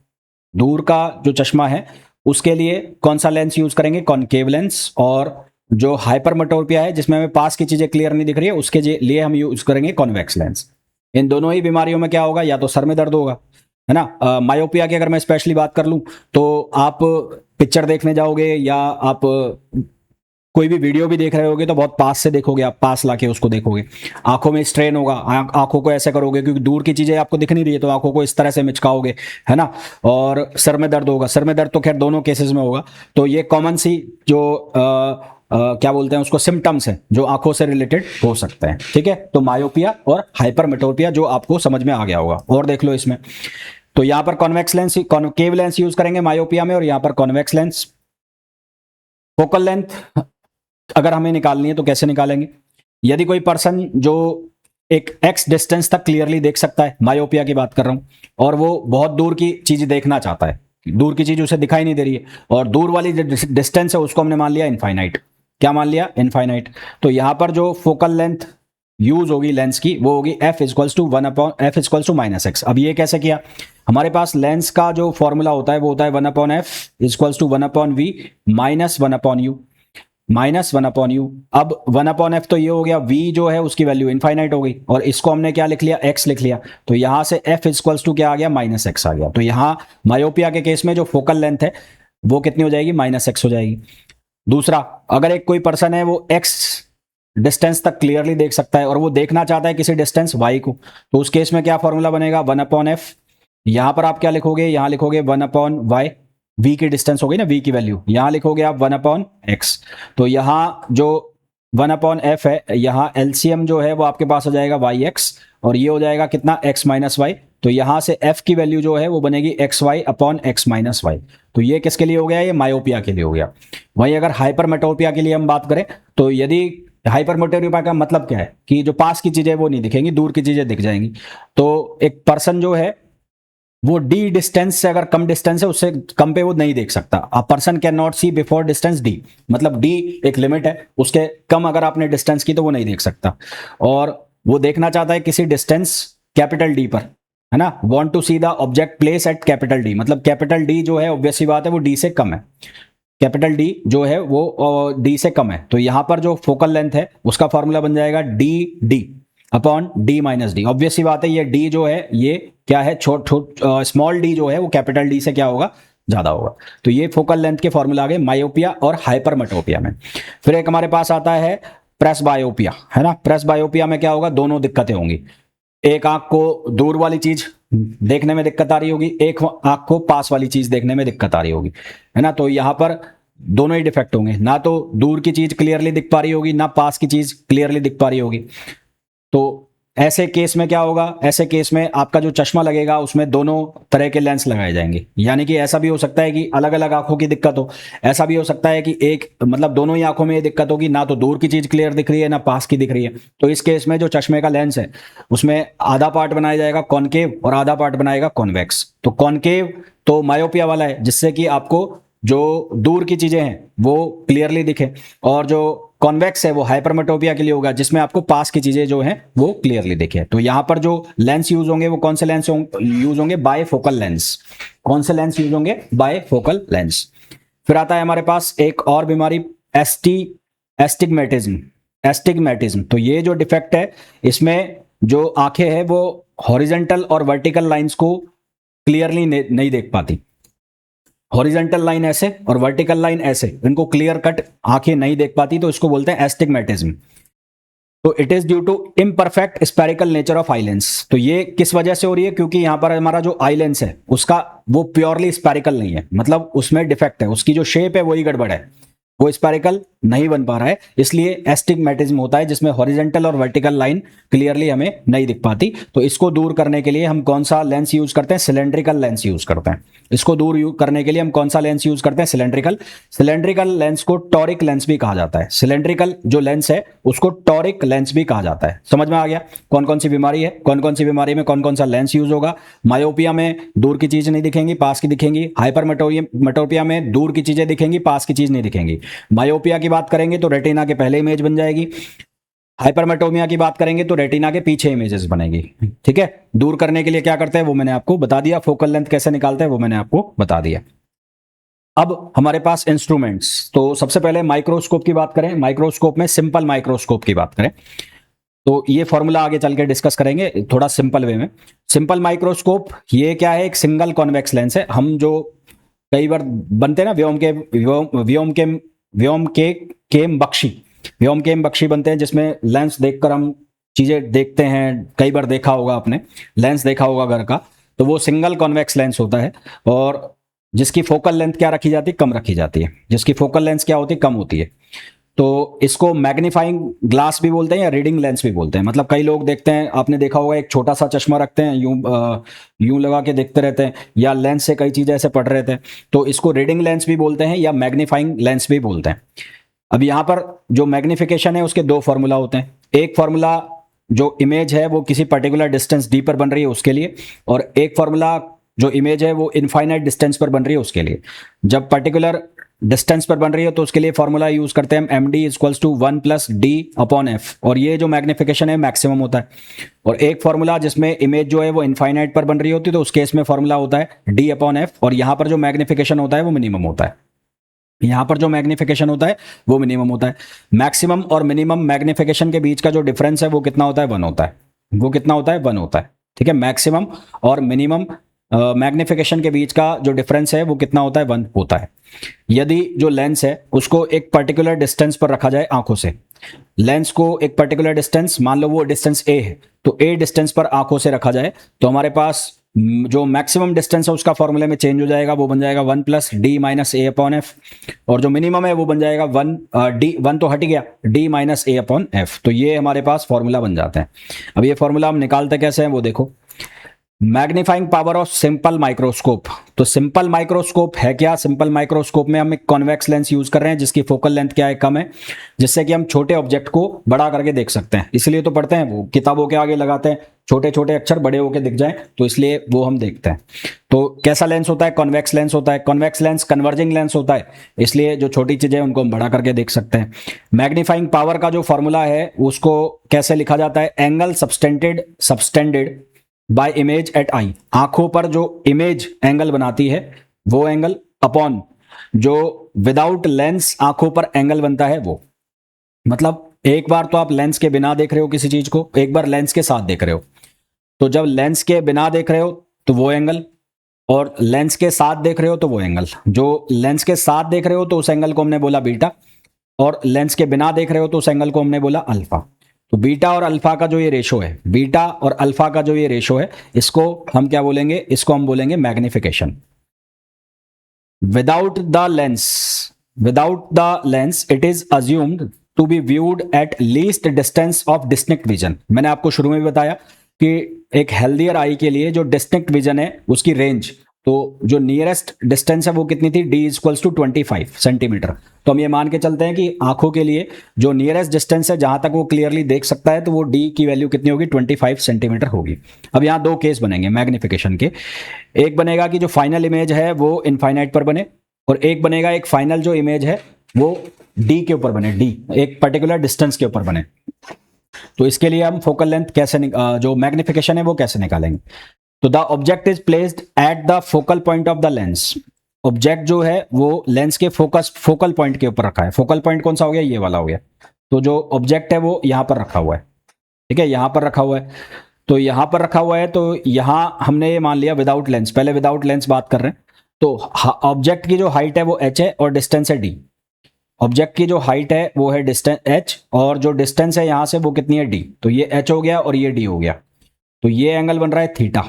दूर का जो चश्मा है उसके लिए कौन सा लेंस यूज करेंगे, कॉनकेव लेंस। और जो हाइपरमेट्रोपिया है जिसमें हमें पास की चीजें क्लियर नहीं दिख रही है उसके लिए हम यूज करेंगे कॉन्वेक्स लेंस। इन दोनों ही बीमारियों में क्या होगा, या तो सर में दर्द होगा, है ना। मायोपिया की अगर मैं स्पेशली बात कर लूं तो आप पिक्चर देखने जाओगे या आप कोई भी वीडियो भी देख रहे होगे तो बहुत पास से देखोगे, आप पास लाके उसको देखोगे। आंखों में स्ट्रेन होगा, आंखों को ऐसे करोगे क्योंकि दूर की चीजें आपको दिख नहीं रही है, तो आंखों को इस तरह से मिचकाओगे, है ना। और सर में दर्द होगा, सर में दर्द तो खैर दोनों केसेस में होगा। तो ये कॉमन सी जो क्या बोलते हैं उसको, सिम्टम्स है जो आंखों से रिलेटेड हो सकते हैं। ठीक है, तो मायोपिया और हाइपरमेट्रोपिया जो आपको समझ में आ गया होगा। और देख लो इसमें, तो यहां पर convex lens, concave lens use करेंगे मायोपिया में, और यहां पर कॉन्वेक्स लेंस। फोकल लेंथ अगर हमें निकालनी है तो कैसे निकालेंगे? यदि कोई पर्सन जो एक एक्स डिस्टेंस तक क्लियरली देख सकता है, मायोपिया की बात कर रहा हूं, और वो बहुत दूर की चीज देखना चाहता है, दूर की चीज उसे दिखाई नहीं दे रही है, और दूर वाली जो डिस्टेंस है उसको हमने मान लिया इनफाइनाइट। क्या मान लिया? इनफाइनाइट। तो यहां पर जो फोकल लेंथ यूज होगी लेंस की, वो होगी F equals to one upon F equals to minus X. अब ये कैसे किया? हमारे पास लेंस का जो फॉर्मूला होता है वो होता है one upon F equals to one upon V minus one upon U, minus one upon U. अब वन अपॉन एफ तो ये हो गया, वी जो है उसकी वैल्यू इनफाइनाइट हो गई, और इसको हमने क्या लिख लिया? एक्स लिख लिया। तो यहां से एफ इक्वल्स टू क्या आ गया? माइनस एक्स आ गया। तो यहां मायोपिया के केस में जो फोकल लेंथ है वो कितनी हो जाएगी? माइनस एक्स हो जाएगी। दूसरा, अगर एक कोई पर्सन है वो एक्स डिस्टेंस तक क्लियरली देख सकता है और वो देखना चाहता है किसी डिस्टेंस वाई को, तो उस केस में क्या फॉर्मूला बनेगा? One upon F. यहां पर आप क्या लिखोगे? यहां लिखोगे वन अपॉन वाई, वी की डिस्टेंस हो गई ना, वी की वैल्यू, यहां लिखोगे आप वन अपॉन एक्स। तो यहां जो वन अपॉन एफ है, यहां एलसीएम जो है वो आपके पास आ जाएगा वाई एक्स, और ये हो जाएगा कितना? X minus Y. तो यहां से एफ की वैल्यू जो है वो बनेगी X Y upon X minus Y. तो ये किसके लिए हो गया? ये मायोपिया के लिए हो गया। वहीं अगर हाइपरमेट्रोपिया के लिए हम बात करें, तो यदि हाइपरमेट्रोपिया का मतलब क्या है कि जो पास की चीजें वो नहीं दिखेंगी, दूर की चीजें दिख जाएंगी। तो एक पर्सन जो है वो डी डिस्टेंस से अगर कम डिस्टेंस है उससे कम पे वो नहीं देख सकता। A person can not see before distance D, मतलब डी एक लिमिट है, उसके कम अगर आपने डिस्टेंस की तो वो नहीं देख सकता। और वो देखना चाहता है किसी डिस्टेंस कैपिटल डी पर, है ना। Want to see the object place at capital D, मतलब कैपिटल डी जो है ऑब्वियस सी बात है वो डी से कम है, कैपिटल डी जो है वो डी से कम है। तो यहां पर जो फोकल लेंथ है उसका फॉर्मूला बन जाएगा D D upon D minus D. Obvious सी बात है ये डी जो है ये क्या है? स्मॉल डी जो है वो कैपिटल डी से क्या होगा? ज्यादा होगा। तो ये फोकल लेंथ के फॉर्मूला आ गए मायोपिया और हाइपरमेट्रोपिया में। फिर एक हमारे पास आता है प्रेस बायोपिया, है ना। प्रेस बायोपिया में क्या होगा? दोनों दिक्कतें होंगी। एक आंख को दूर वाली चीज देखने में दिक्कत आ रही होगी, एक आंख को पास वाली चीज देखने में दिक्कत आ रही होगी, है ना। तो यहां पर दोनों ही डिफेक्ट होंगे, ना तो दूर की चीज क्लियरली दिख पा रही होगी, ना पास की चीज क्लियरली दिख पा रही होगी। तो ऐसे केस में क्या होगा? ऐसे केस में आपका जो चश्मा लगेगा उसमें दोनों तरह के लेंस लगाए जाएंगे। यानी कि ऐसा भी हो सकता है कि अलग अलग आंखों की दिक्कत हो, ऐसा भी हो सकता है कि एक मतलब दोनों ही आंखों में ये दिक्कत होगी, ना तो दूर की चीज क्लियर दिख रही है ना पास की दिख रही है। तो इस केस में जो चश्मे का लेंस है उसमें आधा पार्ट बनाया जाएगा कॉनकेव और आधा पार्ट बनाएगा कॉन्वेक्स। तो कॉनकेव तो मायोपिया वाला है, जिससे कि आपको जो दूर की चीजें हैं वो क्लियरली दिखे, और जो कॉन्वेक्स है वो हाइपरमेट्रोपिया के लिए होगा, जिसमें आपको पास की चीजें जो हैं वो क्लियरली दिखे। तो यहां पर जो लेंस यूज होंगे वो कौन से लेंस यूज होंगे? Bifocal lens. कौन से लेंस यूज होंगे? Bifocal lens. फिर आता है हमारे पास एक और बीमारी, एस्टिग्मेटिज्म। एस्टिग्मेटिज्म, तो ये जो डिफेक्ट है इसमें जो आंखें हैं वो हॉरिजेंटल और वर्टिकल लाइंस को क्लियरली नहीं देख पाती। हॉरिजेंटल लाइन ऐसे और वर्टिकल लाइन ऐसे, इनको क्लियर कट आंखें नहीं देख पाती, तो इसको बोलते हैं एस्टिग्मेटिज्म। तो it is due to imperfect spherical nature of eye lens. तो ये किस वजह से हो रही है? क्योंकि यहां पर हमारा जो आई लेंस है उसका वो प्योरली स्पेरिकल नहीं है, मतलब उसमें डिफेक्ट है, उसकी जो शेप है वही गड़बड़ है, वो स्पेरिकल नहीं बन पा रहा है, इसलिए एस्टिग्मेटिज्म होता है, जिसमें हॉरिजेंटल और वर्टिकल लाइन क्लियरली हमें नहीं दिख पाती। तो इसको दूर करने के लिए हम कौन सा लेंस यूज करते हैं? सिलेंड्रिकल लेंस यूज करते हैं। इसको दूर करने के लिए हम कौन सा लेंस यूज करते हैं? सिलेंड्रिकल। सिलेंड्रिकल लेंस को टॉरिक लेंस भी कहा जाता है। सिलेंड्रिकल जो लेंस है उसको टॉरिक लेंस भी कहा जाता है। समझ में आ गया कौन कौन सी बीमारी है, कौन कौन सी बीमारी में कौन कौन सा लेंस यूज होगा। मायोपिया में दूर की चीज नहीं दिखेंगी, पास की दिखेंगी। हाइपरमेट्रोपिया में दूर की चीजें दिखेंगी, पास की चीज नहीं दिखेंगी। मायोपिया की बात करेंगे तो रेटिना के पहले इमेज बन जाएगी। हाइपरमेट्रोमिया की बात करेंगे तो रेटिना के पीछे इमेजेस बनेगी। ठीक है, दूर करने के लिए क्या करते हैं वो मैंने आपको बता दिया, फोकल लेंथ कैसे निकालते हैं वो मैंने आपको बता दिया। अब हमारे पास इंस्ट्रूमेंट्स, तो सबसे पहले माइक्रोस्कोप की बात करें। माइक्रोस्कोप में सिंपल माइक्रोस्कोप की बात करें तो ये फॉर्मूला आगे चल के डिस्कस करेंगे थोड़ा सिंपल वे में। सिंपल माइक्रोस्कोप ये क्या है? एक सिंगल कॉन्वेक्स लेंस है। हम जो कई बार बनते हैं ना व्योम के व्योम के केम बख्शी, व्योम केम बख्शी बनते हैं, जिसमें लेंस देखकर हम चीजें देखते हैं। कई बार देखा होगा आपने, लेंस देखा होगा घर का, तो वो सिंगल कॉन्वेक्स लेंस होता है, और जिसकी फोकल लेंथ क्या रखी जाती है, कम रखी जाती है। जिसकी फोकल लेंथ क्या होती है, कम होती है। तो इसको मैग्नीफाइंग ग्लास भी बोलते हैं या रीडिंग लेंस भी बोलते हैं। मतलब कई लोग देखते हैं, आपने देखा होगा, एक छोटा सा चश्मा रखते हैं, यूं लगा के देखते रहते हैं, या लेंस से कई चीजें ऐसे पढ़ रहे थे, तो इसको रीडिंग लेंस भी बोलते हैं या मैग्नीफाइंग लेंस भी बोलते हैं। अब यहाँ पर जो मैग्निफिकेशन है उसके दो फॉर्मूला होते हैं। एक फॉर्मूला जो इमेज है वो किसी पर्टिकुलर डिस्टेंस डी पर बन रही है उसके लिए, और एक फॉर्मूला जो इमेज है वो इनफाइनाइट डिस्टेंस पर बन रही है उसके लिए। जब पर्टिकुलर डिस्टेंस पर बन रही है तो उसके लिए फॉर्मूला यूज करते हैं M D equals to 1 plus D upon F, और ये जो मैग्निफिकेशन है मैक्सिमम होता है। और एक फॉर्मूला जिसमें इमेज जो है वो इनफाइनाइट पर बन रही होती है तो उस केस में फॉर्मूला होता है डी अपॉन एफ, और यहाँ पर जो मैग्निफिकेशन होता है वो मिनिमम होता है। यहां पर जो मैग्निफिकेशन होता है वो मिनिमम होता है। मैक्सिमम और मिनिमम मैग्निफिकेशन के बीच का जो डिफरेंस है वो कितना होता है, 1 होता है। वो कितना होता है, 1 होता है। ठीक है, मैक्सिमम और मिनिमम मैग्निफिकेशन के बीच का जो डिफरेंस है वो कितना होता है, 1 होता है। यदि जो लेंस है उसको एक पर्टिकुलर डिस्टेंस पर रखा जाए आंखों से, लेंस को एक पर्टिकुलर डिस्टेंस, मान लो वो डिस्टेंस ए है, तो ए डिस्टेंस पर आंखों से रखा जाए, तो हमारे पास जो मैक्सिमम डिस्टेंस है उसका फॉर्मूले में चेंज हो जाएगा, वो बन जाएगा 1 प्लस डी माइनस ए अपॉन एफ, और जो मिनिमम है वो बन जाएगा 1 तो हट गया, डी माइनस ए अपॉन एफ। तो ये हमारे पास फॉर्मूला बन जाते हैं। अब ये फॉर्मूला हम निकालते कैसे हैं वो देखो। Magnifying power of simple microscope. तो सिंपल माइक्रोस्कोप है क्या, सिंपल माइक्रोस्कोप में हम एक कॉन्वेक्स लेंस यूज कर रहे हैं जिसकी फोकल लेंथ क्या है, कम है, जिससे कि हम छोटे ऑब्जेक्ट को बड़ा करके देख सकते हैं। इसलिए तो पढ़ते हैं, वो किताबों के आगे लगाते हैं छोटे छोटे अक्षर बड़े होके दिख जाएं, तो इसलिए वो हम देखते हैं। तो कैसा लेंस होता है, कॉन्वेक्स लेंस होता है। कॉन्वेक्स लेंस कन्वर्जिंग लेंस होता है, इसलिए जो छोटी चीजें उनको हम बड़ा करके देख सकते हैं। मैग्नीफाइंग पावर का जो फॉर्मूला है उसको कैसे लिखा जाता है, angle subtended by image at eye, आंखों पर जो इमेज एंगल बनाती है वो एंगल, अपॉन जो विदाउट लेंस आंखों पर एंगल बनता है वो। मतलब एक बार तो आप लेंस के बिना देख रहे हो किसी चीज को, एक बार लेंस के साथ देख रहे हो। तो जब लेंस के बिना देख रहे हो तो वो एंगल, और लेंस के साथ देख रहे हो तो वो एंगल। जो लेंस के साथ देख रहे हो तो उस एंगल को हमने बोला बीटा, और लेंस के बिना देख रहे हो तो उस एंगल को हमने बोला अल्फा। तो बीटा और अल्फा का जो ये रेशो है, बीटा और अल्फा का जो ये रेशो है, इसको हम क्या बोलेंगे, इसको हम बोलेंगे magnification. Without the lens it is assumed to be viewed at least distance of distinct vision. मैंने आपको शुरू में भी बताया कि एक हेल्दियर आई के लिए जो डिस्टिंक्ट विजन है उसकी रेंज, तो जो नियरेस्ट डिस्टेंस है वो कितनी थी, डी इक्वल्स टू 25 सेंटीमीटर। तो हम ये मान के चलते हैं कि आंखों के लिए जो नियरेस्ट डिस्टेंस है जहां तक वो क्लियरली देख सकता है, तो वो डी की वैल्यू कितनी होगी, 25 सेंटीमीटर होगी। अब यहाँ दो केस बनेंगे मैग्निफिकेशन के। एक बनेगा कि जो फाइनल इमेज है वो इनफाइनाइट पर बने, और एक बनेगा एक फाइनल जो इमेज है वो डी के ऊपर बने, डी एक पर्टिकुलर डिस्टेंस के ऊपर बने। तो इसके लिए हम फोकल लेंथ कैसे जो मैग्निफिकेशन है वो कैसे निकालेंगे। तो the object is placed at the focal point of the lens. Object जो है वो लेंस के फोकल पॉइंट के ऊपर रखा है। फोकल पॉइंट कौन सा हो गया, ये वाला हो गया। तो जो ऑब्जेक्ट है वो यहां पर रखा हुआ है, ठीक है, यहां पर रखा हुआ है। तो यहां पर रखा हुआ है, तो यहां हमने ये मान लिया विदाउट लेंस, पहले विदाउट लेंस बात कर रहे हैं। तो ऑब्जेक्ट की जो हाइट है वो h है और डिस्टेंस है d। ऑब्जेक्ट की जो हाइट है वो है डिस्टेंस h, और जो डिस्टेंस है यहां से वो कितनी है d। तो ये h हो गया और ये d हो गया। तो ये एंगल बन रहा है थीटा।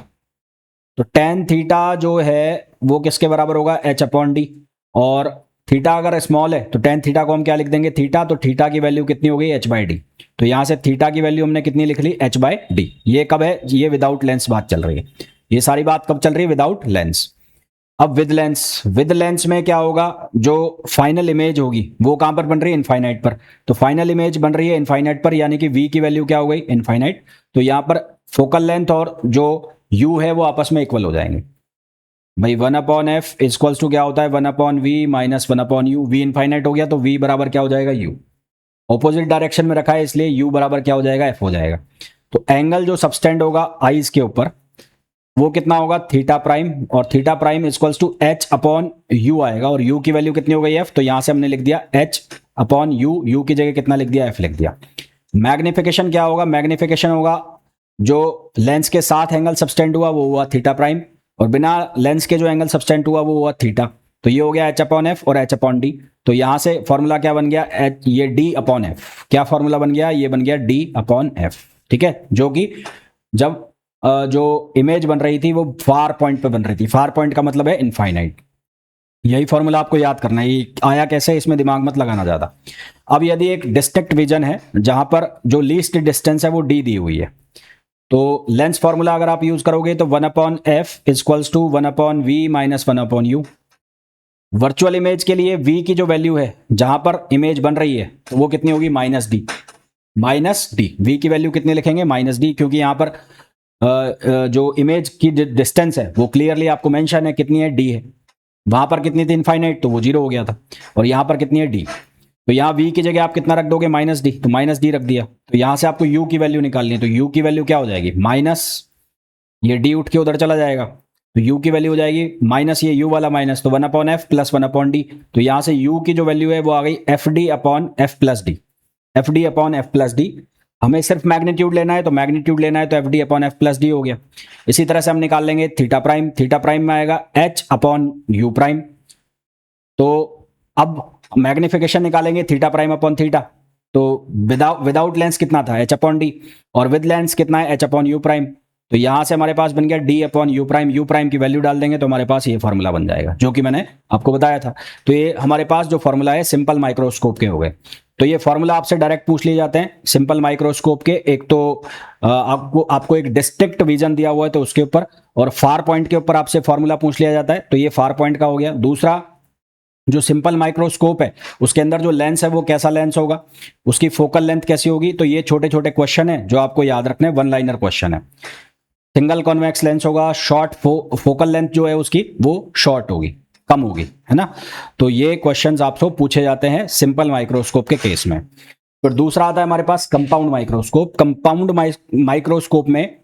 तो टेन थीटा जो है वो किसके बराबर होगा, h अपॉन डी। और थीटा अगर स्मॉल है तो टेन थीटा को हम क्या लिख देंगे, थीटा। तो थीटा की वैल्यू कितनी हो गई, h बाई डी। तो यहां से थीटा की वैल्यू हमने कितनी लिख ली, h बाई डी। ये कब है, ये विदाउट लेंस बात चल रही है। ये सारी बात कब चल रही है, विदाउट लेंस। अब विद लेंस में क्या होगा, जो फाइनल इमेज होगी वो कहां पर बन रही है, इनफाइनाइट पर। तो फाइनल इमेज बन रही है इनफाइनाइट पर, यानी कि v की वैल्यू क्या हो गई, इनफाइनाइट। तो यहां पर फोकल लेंथ और जो u है वो आपस में इक्वल हो जाएंगे। भाई 1 अपॉन एफ इक्वल्स टू क्या होता है, 1 upon V minus 1 upon U. v infinite हो गया तो v बराबर क्या हो जाएगा, u। ऑपोजिट डायरेक्शन में रखा है इसलिए u बराबर क्या हो जाएगा, f हो जाएगा। तो एंगल जो सबस्टेंड होगा आईज के ऊपर वो कितना होगा, थीटा प्राइम, और theta prime equals to h upon u आएगा, और u की वैल्यू कितनी हो गई, f। तो यहां से हमने लिख दिया h अपॉन u की जगह कितना लिख दिया, f लिख दिया। मैग्निफिकेशन क्या होगा, मैग्निफिकेशन होगा जो लेंस के साथ एंगल सबस्टेंड हुआ वो हुआ थीटा प्राइम, और बिना लेंस के जो एंगल सबस्टेंड हुआ वो हुआ थीटा। तो ये हो गया h अपॉन f और h अपॉन d। तो यहां से फॉर्मूला क्या बन गया, ये डी अपॉन एफ, क्या फॉर्मूला बन गया, ये बन गया डी अपॉन एफ, ठीक है, जो कि जब जो इमेज बन रही थी वो फार पॉइंट पे बन रही थी, फार पॉइंट का मतलब है इनफाइनाइट। यही फॉर्मूला आपको याद करना है, ये आया कैसे इसमें दिमाग मत लगाना ज्यादा। अब यदि एक डिस्ट्रिक्ट विजन है जहां पर जो लीस्ट डिस्टेंस है वो डी दी हुई है, तो लेंस फॉर्मूला अगर आप यूज करोगे तो 1/f equals to 1/v minus 1/u। Virtual image के लिए v की जो वैल्यू है जहां पर इमेज बन रही है तो वो कितनी होगी, -d, v की वैल्यू कितनी लिखेंगे, -d, क्योंकि यहां पर जो इमेज की डिस्टेंस है वो क्लियरली आपको मेंशन है कितनी है, d है। वहां पर कितनी थी, इनफाइनाइट, तो वो 0 हो गया था। और यहां पर कितनी है, d, तो यहाँ v की जगह आप कितना रख दोगे, -d, तो -d रख दिया। तो यहां से आपको u की वैल्यू निकालनी है, तो u की वैल्यू क्या हो जाएगी, माइनस, ये d उठ के उधर चला जाएगा, तो u की वैल्यू हो जाएगी माइनस, ये u वाला माइनस, तो 1/f प्लस 1/d। तो यहां से u की जो वैल्यू है वो आ गई fd upon f plus D, fd upon f plus D. हमें सिर्फ मैग्नीट्यूड लेना है, तो मैग्नीट्यूड लेना है तो fd upon f plus D हो गया। इसी तरह से हम निकाल लेंगे थीटा प्राइम, थीटा प्राइम में आएगा h अपॉन u प्राइम। तो अब मैग्निफिकेशन निकालेंगे थीटा प्राइम अपॉन थीटा, तो विदाउट लेंस कितना था, h अपॉन डी, और विद लेंस कितना है, h अपॉन यू प्राइम। तो यहां से हमारे पास बन गया d अपॉन यू प्राइम की वैल्यू डाल देंगे तो हमारे पास ये फॉर्मूला बन जाएगा जो कि मैंने आपको बताया था। तो ये हमारे पास जो फॉर्मूला है सिंपल माइक्रोस्कोप के हो गए। तो ये फॉर्मूला आपसे डायरेक्ट पूछ लिए जाते हैं सिंपल माइक्रोस्कोप के। एक तो आपको एक डिस्ट्रिक्ट विजन दिया हुआ है तो उसके ऊपर, और फार पॉइंट के ऊपर आपसे फॉर्मूला पूछ लिया जाता है, तो ये फार पॉइंट का हो गया। दूसरा, जो सिंपल माइक्रोस्कोप है उसके अंदर जो लेंस है वो कैसा लेंस होगा, उसकी फोकल लेंथ कैसी होगी, तो ये छोटे छोटे क्वेश्चन है जो आपको याद रखने, वन लाइनर क्वेश्चन है। सिंगल कॉन्वेक्स लेंस होगा, शॉर्ट फोकल लेंथ जो है उसकी वो शॉर्ट होगी, कम होगी, है ना। तो ये क्वेश्चंस आपसे पूछे जाते हैं सिंपल माइक्रोस्कोप के केस में। फिर दूसरा आता है हमारे पास कंपाउंड माइक्रोस्कोप। कंपाउंड माइक्रोस्कोप में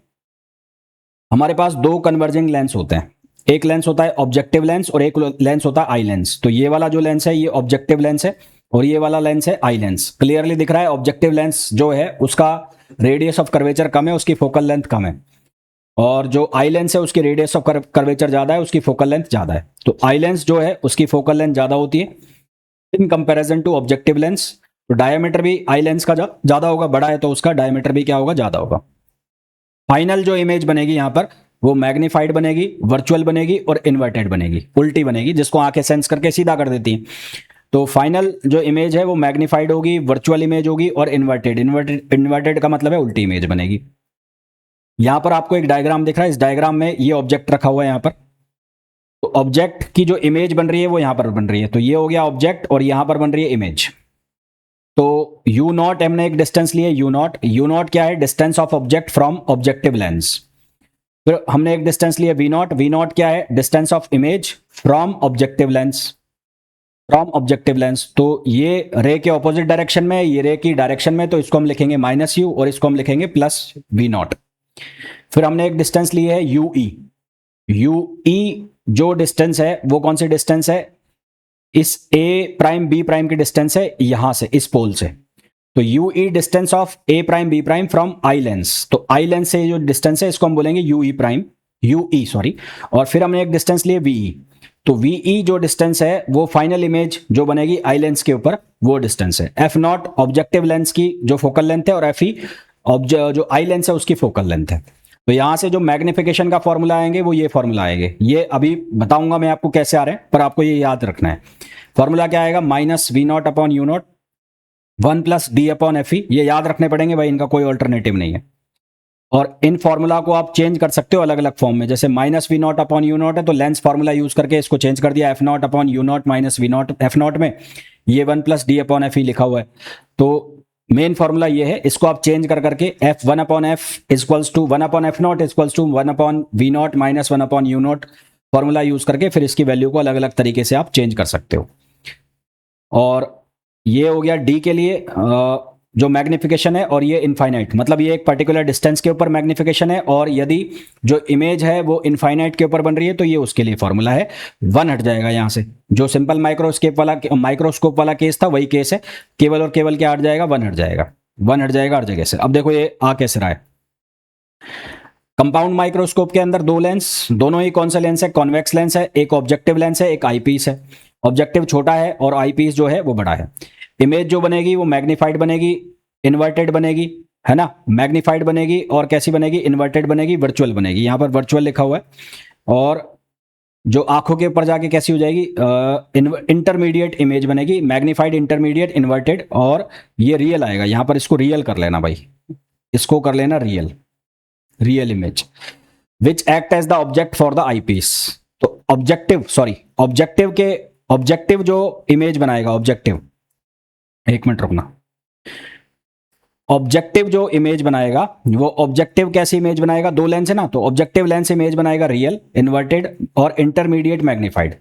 हमारे पास दो कन्वर्जिंग लेंस होते हैं, एक लेंस होता है ऑब्जेक्टिव लेंस और एक लेंस होता है आई लेंस। तो ये वाला जो लेंस है ये ऑब्जेक्टिव लेंस है और ये वाला लेंस है आई लेंस। क्लियरली दिख रहा है, ऑब्जेक्टिव लेंस जो है उसका रेडियस ऑफ कर्वेचर कम है, उसकी फोकल लेंथ कम है, और जो आई लेंस है उसकी रेडियस ऑफ कर्वेचर ज्यादा है, उसकी फोकल लेंथ ज्यादा है। तो आई लेंस जो है उसकी फोकल लेंथ ज्यादा होती है in comparison to objective lens. तो डायमीटर भी आई लेंस का ज्यादा होगा, बड़ा है तो उसका डायमीटर भी क्या होगा, ज्यादा होगा। फाइनल जो इमेज बनेगी यहां पर वो मैग्नीफाइड बनेगी, वर्चुअल बनेगी और इन्वर्टेड बनेगी, उल्टी बनेगी, जिसको आंखें सेंस करके सीधा कर देती हैं। तो फाइनल जो इमेज है वो मैग्नीफाइड होगी, वर्चुअल इमेज होगी और इन्वर्टेड का मतलब है उल्टी इमेज बनेगी। यहां पर आपको एक डायग्राम दिख रहा है, इस डायग्राम में ये ऑब्जेक्ट रखा हुआ है यहां पर। तो ऑब्जेक्ट की जो इमेज बन रही है वो यहां पर बन रही है, तो ये हो गया ऑब्जेक्ट और यहां पर बन रही है इमेज। तो यू नॉट, हमने एक डिस्टेंस लिया यू नॉट क्या है, distance of object from objective lens. फिर हमने एक डिस्टेंस लिया वी नॉट क्या है, distance of image from objective lens, तो ये रे के ऑपोजिट डायरेक्शन में, ये रे की डायरेक्शन में, तो इसको हम लिखेंगे -u और इसको हम लिखेंगे +v0। फिर हमने एक डिस्टेंस ली है ue जो डिस्टेंस है वो कौन सी डिस्टेंस है, इस a प्राइम b प्राइम की डिस्टेंस है यहां से, इस पोल से। तो ue distance of a prime b prime from I lens, तो आई लेंस से जो डिस्टेंस है इसको हम बोलेंगे ue सॉरी। और फिर हमने एक डिस्टेंस लिए ve, तो ve जो डिस्टेंस है वो फाइनल इमेज जो बनेगी आई लेंस के ऊपर वो डिस्टेंस है। f0 ऑब्जेक्टिव लेंस की जो फोकल लेंथ है और fe जो आई लेंस है उसकी फोकल लेंथ है। तो यहां से जो मैग्निफिकेशन का फॉर्मूला आएंगे वो ये फॉर्मूला आएंगे, ये अभी बताऊंगा मैं आपको कैसे आ रहे हैं, पर आपको ये याद रखना है। फॉर्मूला क्या आएगा, -v0 upon u0 1 + d upon fe, ये याद रखने पड़ेंगे भाई, इनका कोई ऑल्टरनेटिव नहीं है। और इन फॉर्मूला को आप चेंज कर सकते हो अलग अलग फॉर्म में, जैसे -v0 अपॉन u0 है तो लेंस फॉर्मूला यूज करके इसको चेंज कर दिया f0 upon u0 -v0 f0 में, ये 1 + d अपॉन fe लिखा हुआ है। तो मेन फॉर्मूला ये है, इसको आप चेंज कर करके f1 upon f equals to 1 upon f0 equals to 1 upon v0 minus 1 upon u0 formula use करके फिर इसकी वैल्यू को अलग अलग तरीके से आप चेंज कर सकते हो। और ये हो गया d के लिए जो मैग्निफिकेशन है, और ये इनफाइनाइट, मतलब ये एक पर्टिकुलर डिस्टेंस के ऊपर मैग्निफिकेशन है, और यदि जो इमेज है वो इनफाइनाइट के ऊपर बन रही है तो ये उसके लिए फॉर्मूला है। 1 हट जाएगा यहां से, जो सिंपल माइक्रोस्कोप वाला केस था वही केस है, केवल और केवल क्या हट जाएगा, 1 हट जाएगा, 1 हट जाएगा हर जगह से। अब देखो ये आ कैसे रहा है, कंपाउंड माइक्रोस्कोप के अंदर दो लेंस, दोनों ही कौन सा लेंस है, कॉन्वेक्स लेंस है, एक ऑब्जेक्टिव लेंस है, एक आईपीस है। ऑब्जेक्टिव छोटा है और आई पीस जो है वो बड़ा है। इमेज जो बनेगी वो मैग्नीफाइड बनेगी, इन्वर्टेड बनेगी, है ना, मैग्नीफाइड बनेगी और कैसी बनेगी, इन्वर्टेड बनेगी, वर्चुअल बनेगी। यहाँ पर वर्चुअल लिखा हुआ है। और जो आंखों के ऊपर जाके कैसी हो जाएगी, इंटरमीडिएट इमेज बनेगी, मैग्नीफाइड, इंटरमीडिएट, इन्वर्टेड, और ये रियल आएगा। यहाँ पर इसको रियल कर लेना भाई, इसको कर लेना real, real image which act as the object for the eyepiece. तो ऑब्जेक्टिव जो इमेज बनाएगा, ऑब्जेक्टिव, एक मिनट रुकना, ऑब्जेक्टिव जो इमेज बनाएगा वो ऑब्जेक्टिव कैसी इमेज बनाएगा, दो लेंस है ना, तो ऑब्जेक्टिव लेंस इमेज बनाएगा रियल, इन्वर्टेड और इंटरमीडिएट मैग्नीफाइड,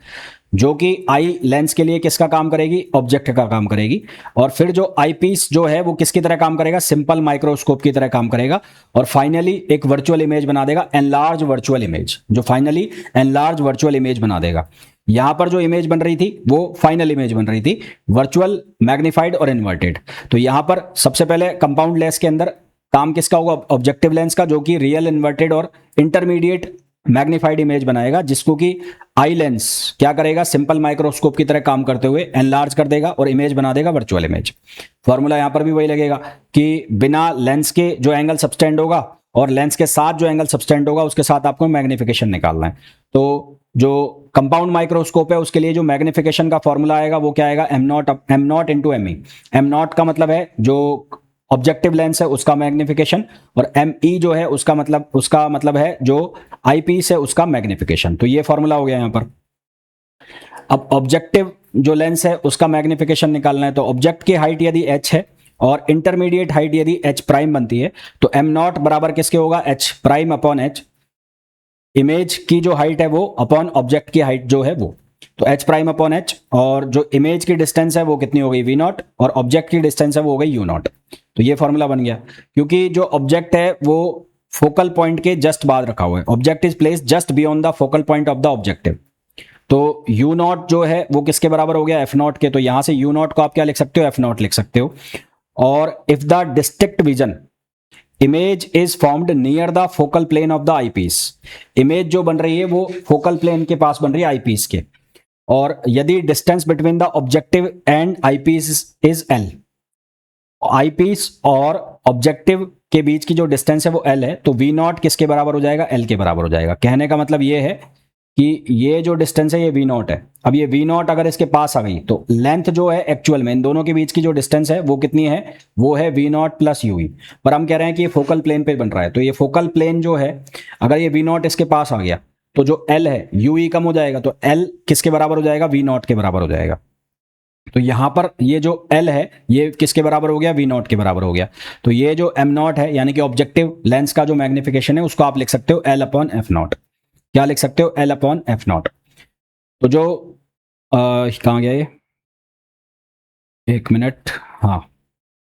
जो कि आई लेंस के लिए किसका काम करेगी, ऑब्जेक्ट का काम करेगी। और फिर जो आई पीस जो है वो किसकी तरह काम करेगा, सिंपल माइक्रोस्कोप की तरह काम करेगा। और फाइनली एक वर्चुअल इमेज बना देगा, एनलार्ज वर्चुअल इमेज, जो फाइनली एनलार्ज वर्चुअल इमेज बना देगा। यहां पर जो इमेज बन रही थी वो फाइनल इमेज बन रही थी, वर्चुअल, मैग्नीफाइड और इन्वर्टेड। तो यहां पर सबसे पहले कंपाउंड लेंस के अंदर काम किसका होगा, ऑब्जेक्टिव लेंस का, जो कि रियल, इन्वर्टेड और इंटरमीडिएट मैग्नीफाइड इमेज बनाएगा, जिसको कि आई लेंस क्या करेगा, सिंपल माइक्रोस्कोप की तरह काम करते हुए एनलार्ज कर देगा और इमेज बना देगा वर्चुअल इमेज। फॉर्मूला यहां पर भी वही लगेगा कि बिना लेंस के जो एंगल सबटेंड होगा और लेंस के साथ जो एंगल सबटेंड होगा उसके साथ आपको मैग्निफिकेशन निकालना है। तो जो कंपाउंड माइक्रोस्कोप है उसके लिए जो मैग्निफिकेशन का फॉर्मूला आएगा वो क्या आएगा, M naught into M E. M naught का मतलब है जो ऑब्जेक्टिव लेंस है उसका मैग्निफिकेशन, और एम ई जो है उसका मतलब है जो आई पीस है उसका मैग्निफिकेशन। तो ये फॉर्मूला हो गया यहां पर। अब ऑब्जेक्टिव जो लेंस है उसका मैग्निफिकेशन निकालना है, तो ऑब्जेक्ट की हाइट यदि एच है और इंटरमीडिएट हाइट यदि एच प्राइम बनती है, तो एम नॉट बराबर किसके होगा, H prime upon H, image की जो हाइट है वो अपॉन ऑब्जेक्ट की हाइट जो है वो, तो एच प्राइम अपॉन एच, और जो इमेज की डिस्टेंस है वो कितनी हो गई, वी नॉट, और ऑब्जेक्ट की डिस्टेंस है वो हो गई यू नॉट। तो ये फॉर्मूला बन गया, क्योंकि जो ऑब्जेक्ट है वो फोकल पॉइंट के जस्ट बाद रखा हुआ है, object is place just beyond the focal point of the objective. तो यू नॉट जो है वो किसके बराबर हो गया, एफ नॉट के। तो यहां से यू नॉट को आप क्या लिख सकते हो, एफ नॉट लिख सकते हो। और if the district vision image is formed near the focal plane of the eyepiece, image जो बन रही है वो फोकल प्लेन के पास बन रही है आई पीस के, और यदि distance between the objective and eyepiece is L, eyepiece और ऑब्जेक्टिव के बीच की जो डिस्टेंस है वो एल है, तो वी नॉट किसके बराबर हो जाएगा, एल के बराबर हो जाएगा। कहने का मतलब ये है कि ये जो डिस्टेंस है ये वी नॉट है। अब ये वी नॉट अगर इसके पास आ गई तो लेंथ जो है एक्चुअल में इन दोनों के बीच की जो डिस्टेंस है वो कितनी है, वो है V naught plus U E. पर हम कह रहे हैं कि ये फोकल प्लेन पे बन रहा है, तो ये फोकल प्लेन जो है अगर ये वी नॉट इसके पास आ गया तो जो एल है यू ई कम हो जाएगा, तो एल किसके बराबर हो जाएगा, वी नॉट के बराबर हो जाएगा। तो यहां पर ये जो एल है ये किसके बराबर हो गया, वी नॉट के बराबर हो गया। तो ये जो एम नॉट है यानी कि ऑब्जेक्टिव लेंस का जो मैग्निफिकेशन है उसको आप लिख सकते हो एल अपॉन एफ नॉट। क्या लिख सकते हो, एल अपॉन एफ नॉट। तो जो कहाँ गया ये, एक मिनट, हाँ,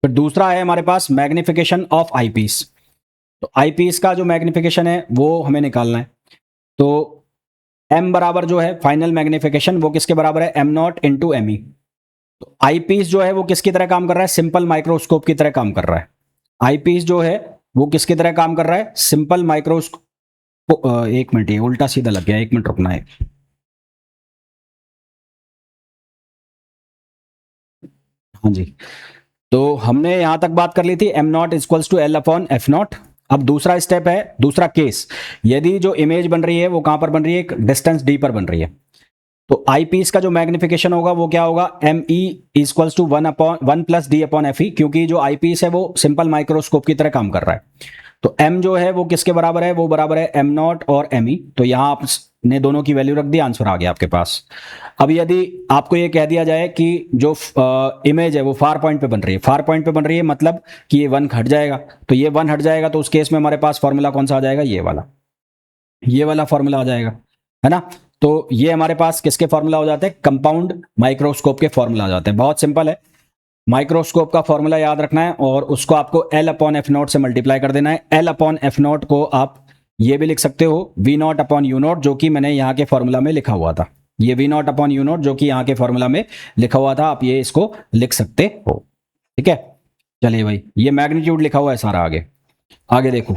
फिर दूसरा है हमारे पास मैग्निफिकेशन ऑफ आई पीस। तो आई पीस का जो मैग्निफिकेशन है वो हमें निकालना है। तो एम बराबर जो है फाइनल मैग्निफिकेशन वो किसके बराबर है, M naught into M E. तो आई पीस जो है वो किसकी तरह काम कर रहा है, सिंपल माइक्रोस्कोप की तरह काम कर रहा है। आई पीस जो है वो किसकी तरह काम कर रहा है, सिंपल माइक्रोस्कोप। एक मिनट, ये उल्टा सीधा लग गया, एक मिनट रुकना है। हाँ जी, तो हमने यहां तक बात कर ली थी M naught equals to L upon F naught. अब दूसरा स्टेप है, दूसरा केस, यदि जो इमेज बन रही है वो कहां पर बन रही है, एक डिस्टेंस डी पर बन रही है, तो आई पीस का जो मैग्निफिकेशन होगा वो क्या होगा, M E equals to one plus D upon F E, क्योंकि जो आई पीस है वो सिंपल माइक्रोस्कोप की तरह काम कर रहा है। तो m जो है वो किसके बराबर है, वो बराबर है एम नॉट और एम ई। तो यहां आपने दोनों की वैल्यू रख दी, आंसर आ गया आपके पास। अब यदि आपको ये कह दिया जाए कि जो इमेज है वो फार पॉइंट पे बन रही है, फार पॉइंट पे बन रही है मतलब कि ये वन हट जाएगा, तो ये वन हट जाएगा, तो उस केस में हमारे पास फॉर्मूला कौन सा आ जाएगा, ये वाला फॉर्मूला आ जाएगा, है ना। तो ये हमारे पास किसके फॉर्मूला हो जाते हैं, कंपाउंड माइक्रोस्कोप के फॉर्मूला आ जाते हैं। बहुत सिंपल है, माइक्रोस्कोप का फॉर्मूला याद रखना है और उसको आपको एल अपॉन एफ नॉट से मल्टीप्लाई कर देना है। एल अपॉन एफ नॉट को आप ये भी लिख सकते हो V naught upon U naught, जो कि मैंने यहाँ के फॉर्मूला में लिखा हुआ था। ये V naught upon U naught जो कि यहाँ के फॉर्मूला में लिखा हुआ था, आप ये इसको लिख सकते हो, ठीक है। चलिए भाई, ये मैग्नीट्यूड लिखा हुआ है सारा, आगे आगे देखो।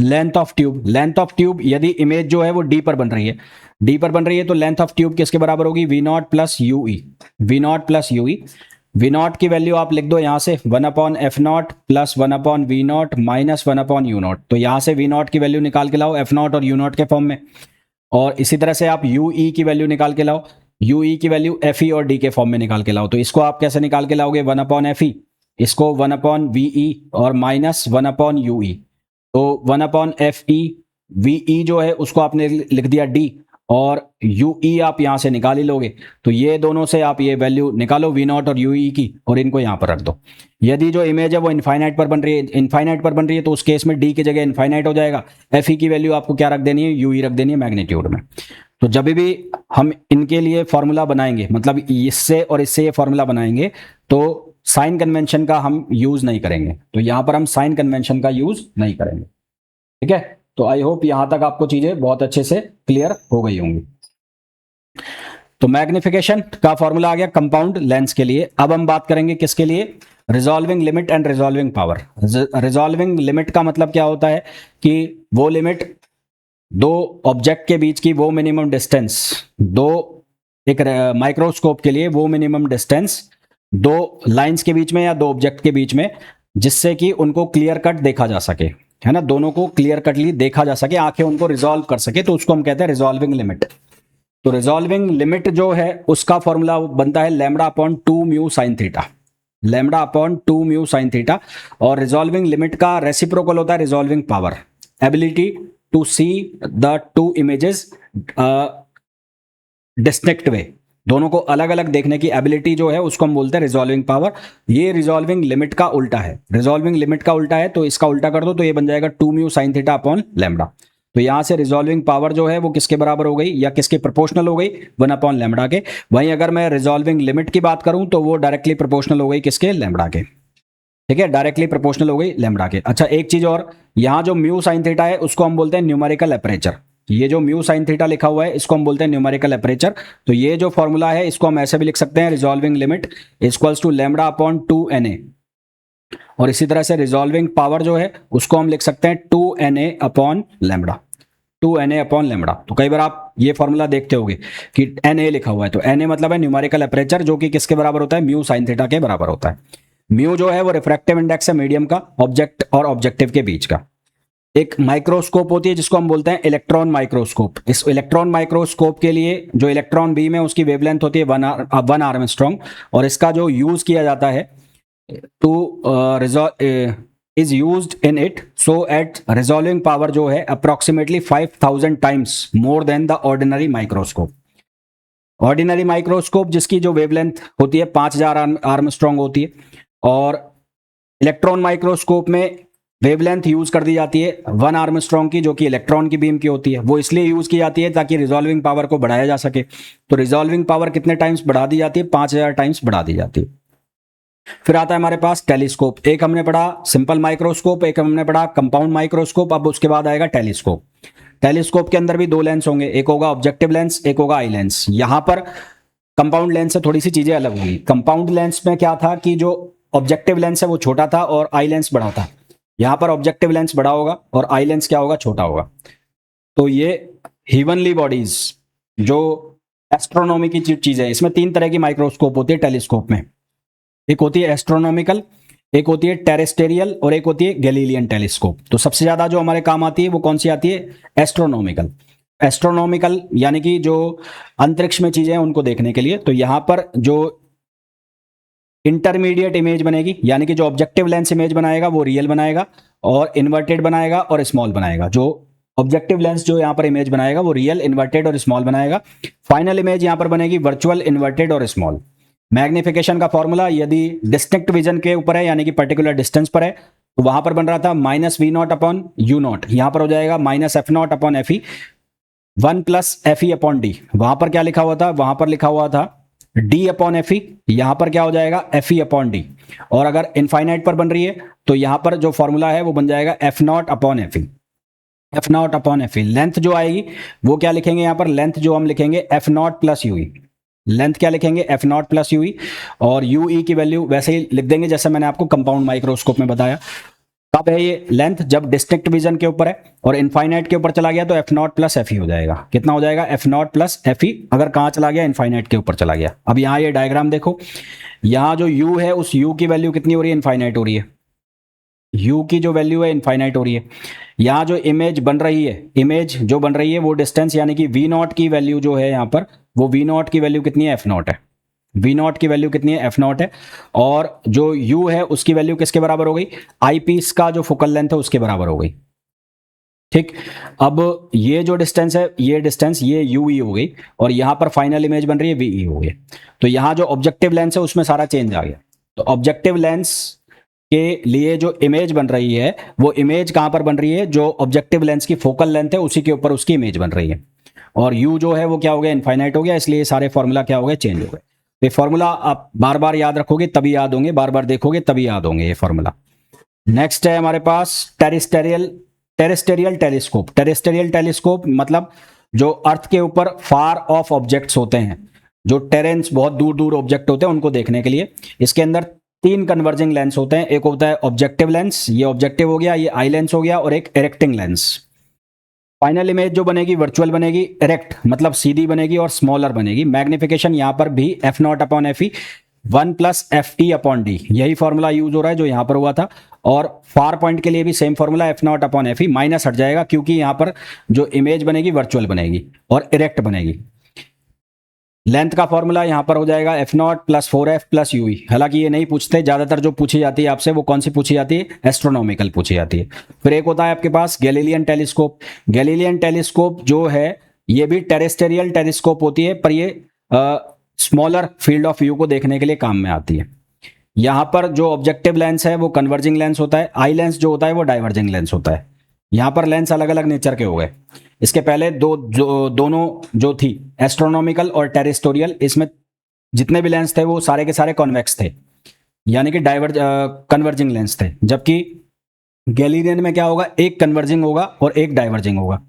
लेंथ ऑफ ट्यूब यदि इमेज जो है वो डी पर बन रही है, डी पर बन रही है तो लेंथ ऑफ ट्यूब किसके बराबर होगी, V naught plus U E, V naught plus U E. V naught की वैल्यू आप लिख दो यहां से 1/f0 plus 1/v0 minus 1/u0। तो यहां से वी नॉट की वैल्यू निकाल के लाओ f0 और u0 के फॉर्म में, और इसी तरह से आप ue की वैल्यू निकाल के लाओ, ue की वैल्यू fe और d के फॉर्म में निकाल के लाओ। तो इसको आप कैसे निकाल के लाओगे, 1/fe, इसको 1/ve और माइनस 1/ue। तो 1/fe, ve जो है उसको आपने लिख दिया d, और ue आप यहां से निकाल ही लोगे। तो ये दोनों से आप ये वैल्यू निकालो v0 और ue की, और इनको यहां पर रख दो। यदि जो इमेज है वो इनफाइनाइट पर बन रही है तो उस केस में d की जगह इनफाइनाइट हो जाएगा। fe की वैल्यू आपको क्या रख देनी है, ue रख देनी है मैग्नीट्यूड में। तो जब भी हम इनके लिए फॉर्मूला बनाएंगे, मतलब इससे और इससे ये फॉर्मूला बनाएंगे, तो साइन कन्वेंशन का हम यूज नहीं करेंगे। तो यहां पर हम साइन कन्वेंशन का यूज नहीं करेंगे, ठीक है। तो आई होप यहां तक आपको चीजें बहुत अच्छे से क्लियर हो गई होंगी। तो मैग्निफिकेशन का फॉर्मूला आ गया कंपाउंड लेंस के लिए। अब हम बात करेंगे किसके लिए, resolving limit and resolving power. Resolving limit का मतलब क्या होता है कि वो लिमिट दो ऑब्जेक्ट के बीच की वो मिनिमम डिस्टेंस, एक माइक्रोस्कोप के लिए वो मिनिमम डिस्टेंस दो लाइंस के बीच में या दो ऑब्जेक्ट के बीच में, जिससे कि उनको क्लियर कट देखा जा सके, है ना, दोनों को क्लियर कटली देखा जा सके, आंखें उनको रिजॉल्व कर सके, तो उसको हम कहते हैं रिजॉल्विंग लिमिट। तो रिजॉल्विंग लिमिट जो है उसका फॉर्मूला बनता है λ/2 mu sine theta, λ/2 mu sine theta. और रिजॉल्विंग लिमिट का रेसिप्रोकल होता है resolving power, ability to see the two images distinct way, दोनों को अलग अलग देखने की एबिलिटी जो है उसको हम बोलते हैं रिजॉल्विंग पावर। ये रिजॉल्विंग लिमिट का उल्टा है, रिजॉल्विंग लिमिट का उल्टा है, तो इसका उल्टा कर दो तो ये बन जाएगा 2 mu sine theta upon lambda. तो यहां से रिजॉल्विंग पावर जो है वो किसके बराबर हो गई या किसके प्रोपोर्शनल हो गई, 1/λ के। वहीं अगर मैं रिजॉल्विंग लिमिट की बात करूं तो वो डायरेक्टली प्रोपोर्शनल हो गई किसके, लैम्डा के, ठीक है, डायरेक्टली प्रोपोर्शनल हो गई लैम्डा के। अच्छा एक चीज और, यहां जो म्यू साइन थीटा है उसको हम बोलते हैं न्यूमेरिकल एपरेचर। ये जो म्यू साइन थीटा लिखा हुआ है इसको हम बोलते हैं न्यूमेरिकल एपरेचर। तो ये जो फॉर्मूला है इसको हम ऐसे भी लिख सकते हैं, resolving limit equals to λ/2na, और इसी तरह से रिजॉल्विंग पावर जो है उसको हम लिख सकते हैं 2na upon lambda, 2na upon lambda. तो कई बार आप ये फॉर्मूला देखते होगे कि na लिखा हुआ है, तो na मतलब है न्यूमेरिकल एपरेचर, जो कि किसके बराबर होता है, म्यू साइन थीटा के बराबर होता है। म्यू जो है वो रिफ्रैक्टिव इंडेक्स है मीडियम का, ऑब्जेक्ट और ऑब्जेक्टिव के बीच का। एक माइक्रोस्कोप होती है जिसको हम बोलते हैं इलेक्ट्रॉन माइक्रोस्कोप। इस इलेक्ट्रॉन माइक्रोस्कोप के लिए जो इलेक्ट्रॉन बीम है उसकी वेवलेंथ होती है 1 आर्मस्ट्रॉन्ग, और इसका जो यूज किया जाता है is used in it so at resolving power जो है approximately 5000 times more than the ordinary microscope. Ordinary microscope जिसकी जो वेवलेंथ होती है 5000 आर्मस्ट्रॉन्ग होती है, और इलेक्ट्रॉन माइक्रोस्कोप में वेवलेंथ यूज कर दी जाती है 1 आर्मस्ट्रॉन्ग की, जो कि इलेक्ट्रॉन की बीम की होती है। वो इसलिए यूज की जाती है ताकि रिजॉल्विंग पावर को बढ़ाया जा सके। तो रिजॉल्विंग पावर कितने टाइम्स बढ़ा दी जाती है, 5000 टाइम्स बढ़ा दी जाती है। फिर आता है हमारे पास टेलीस्कोप। एक हमने पढ़ा सिंपल माइक्रोस्कोप, एक हमने पढ़ा कंपाउंड माइक्रोस्कोप, अब उसके बाद आएगा टेलीस्कोप। टेलीस्कोप के अंदर भी दो लेंस होंगे, एक होगा ऑब्जेक्टिव लेंस, एक होगा आई लेंस। यहां पर कंपाउंड लेंस से थोड़ी सी चीजें अलग होंगी। कंपाउंड लेंस में क्या था कि जो ऑब्जेक्टिव लेंस है वो छोटा था और आई लेंस बड़ा था। यहां पर ऑब्जेक्टिव लेंस बड़ा होगा और आई लेंस क्या होगा, छोटा होगा। तो ये हेवनली बॉडीज जो एस्ट्रोनॉमी की चीज है, इसमें 3 तरह की माइक्रोस्कोप होती है टेलीस्कोप में। एक होती है एस्ट्रोनॉमिकल, एक होती है टेरेस्टेरियल, और एक होती है गैलीलियन टेलीस्कोप। तो सबसे ज्यादा जो हमारे काम आती है वो कौन सी आती है, एस्ट्रोनॉमिकल। एस्ट्रोनॉमिकल यानी कि जो अंतरिक्ष में चीजें हैं उनको देखने के लिए। तो यहां पर जो इंटरमीडिएट इमेज बनेगी, यानी कि जो ऑब्जेक्टिव लेंस इमेज बनाएगा वो रियल बनाएगा और इन्वर्टेड बनाएगा और स्मॉल बनाएगा। जो ऑब्जेक्टिव लेंस जो यहां पर इमेज बनाएगा वो रियल, इन्वर्टेड और स्मॉल बनाएगा। फाइनल इमेज यहां पर बनेगी वर्चुअल, इन्वर्टेड और स्मॉल। मैग्निफिकेशन का फॉर्मूला यदि डिस्टिंक्ट विजन के ऊपर है, यानी कि पर्टिकुलर डिस्टेंस पर है, तो वहां पर बन रहा था -v0 अपॉन u0, यहां पर हो जाएगा -f0 upon fe, 1 plus fe upon d। वहां पर क्या लिखा हुआ था, वहां पर लिखा हुआ था d अपॉन fe, यहां पर क्या हो जाएगा fe अपॉन d। और अगर इनफाइनाइट पर बन रही है तो यहां पर जो फॉर्मूला है वो बन जाएगा f0 upon fe, f0 upon fe। Length जो आएगी वो क्या लिखेंगे, यहां पर लेंथ जो हम लिखेंगे f0 प्लस ue, लेंथ क्या लिखेंगे f0 प्लस ue, और ue की वैल्यू वैसे ही लिख देंगे जैसे मैंने आपको कंपाउंड माइक्रोस्कोप में बताया। कब है ये लेंथ? जब डिस्ट्रिक्ट विजन के ऊपर है और इनफाइनाइट के ऊपर चला गया तो एफ नॉट प्लस एफ ई हो जाएगा। कितना हो जाएगा? एफ नॉट प्लस एफ ई। अगर कहाँ चला गया? इनफाइनाइट के ऊपर चला गया। अब यहाँ ये डायग्राम देखो, यहाँ जो u है उस u की वैल्यू कितनी हो रही है? इनफाइनाइट हो रही है। u की जो वैल्यू है इनफाइनाइट हो रही है। यहाँ जो इमेज बन रही है, इमेज जो बन रही है वो डिस्टेंस यानी कि v नॉट की वैल्यू जो है यहाँ पर, वो v नॉट की वैल्यू कितनी है? एफ नॉट है। v नॉट की वैल्यू कितनी है? एफ नॉट है। और जो u है उसकी वैल्यू किसके बराबर हो गई? आई पीस का जो फोकल लेंथ है उसके बराबर हो गई। ठीक। अब ये जो डिस्टेंस है, ये डिस्टेंस ये यू ई हो गई और यहाँ पर फाइनल इमेज बन रही है वी ई हो गई। तो यहाँ जो ऑब्जेक्टिव लेंस है उसमें सारा चेंज आ गया। तो ऑब्जेक्टिव लेंस के लिए जो इमेज बन रही है वो इमेज कहाँ पर बन रही है? जो ऑब्जेक्टिव लेंस की फोकल लेंथ है उसी के ऊपर उसकी इमेज बन रही है। और u जो है वो क्या हो गया? इनफाइनाइट हो गया, इसलिए सारे फॉर्मूला क्या हो गए? चेंज हो गए। ये फॉर्मूला आप बार बार याद रखोगे तभी याद होंगे, बार बार देखोगे तभी याद होंगे ये फॉर्मूला। नेक्स्ट है हमारे पास टेरेस्टेरियल टेलीस्कोप। टेरेस्टेरियल टेलीस्कोप मतलब जो अर्थ के ऊपर फार ऑफ ऑब्जेक्ट्स होते हैं, जो टेरेंस बहुत दूर दूर ऑब्जेक्ट होते हैं उनको देखने के लिए। इसके अंदर तीन कन्वर्जिंग लेंस होते हैं। एक होता है ऑब्जेक्टिव लेंस, ये ऑब्जेक्टिव हो गया, ये आई लेंस हो गया, और एक इरेक्टिंग लेंस। फाइनल इमेज जो बनेगी वर्चुअल बनेगी, इरेक्ट मतलब सीधी बनेगी और स्मॉलर बनेगी। मैग्निफिकेशन यहाँ पर भी एफ नॉट अपॉन एफ ई 1 plus F T upon D, यही फॉर्मूला यूज हो रहा है जो यहाँ पर हुआ था। और फार पॉइंट के लिए भी same formula, F naught upon F ई, माइनस हट जाएगा क्योंकि यहाँ पर जो इमेज बनेगी वर्चुअल बनेगी और इरेक्ट बनेगी। लेंथ का फॉर्मूला यहाँ पर हो जाएगा F naught plus 4f plus U ई। हालांकि ये नहीं पूछते, ज्यादातर जो पूछी जाती है आपसे वो कौन सी पूछी जाती है? एस्ट्रोनॉमिकल पूछी जाती है। फिर एक होता है आपके पास गैलीलियन टेलीस्कोप। गैलीलियन टेलीस्कोप जो है ये भी टेरेस्टेरियल टेलीस्कोप होती है, पर ये स्मॉलर फील्ड ऑफ व्यू को देखने के लिए काम में आती है। यहाँ पर जो ऑब्जेक्टिव लेंस है वो कन्वर्जिंग लेंस होता है, आई लेंस जो होता है वो डाइवर्जिंग लेंस होता है। यहाँ पर लेंस अलग अलग नेचर के हो गए। इसके पहले दोनों जो थी एस्ट्रोनॉमिकल और टेरेस्टोरियल, इसमें जितने भी लेंस थे वो सारे के सारे कॉन्वेक्स थे, यानी कि कन्वर्जिंग लेंस थे। जबकि गैलीलियन में क्या होगा? एक कन्वर्जिंग होगा और एक डाइवर्जिंग होगा।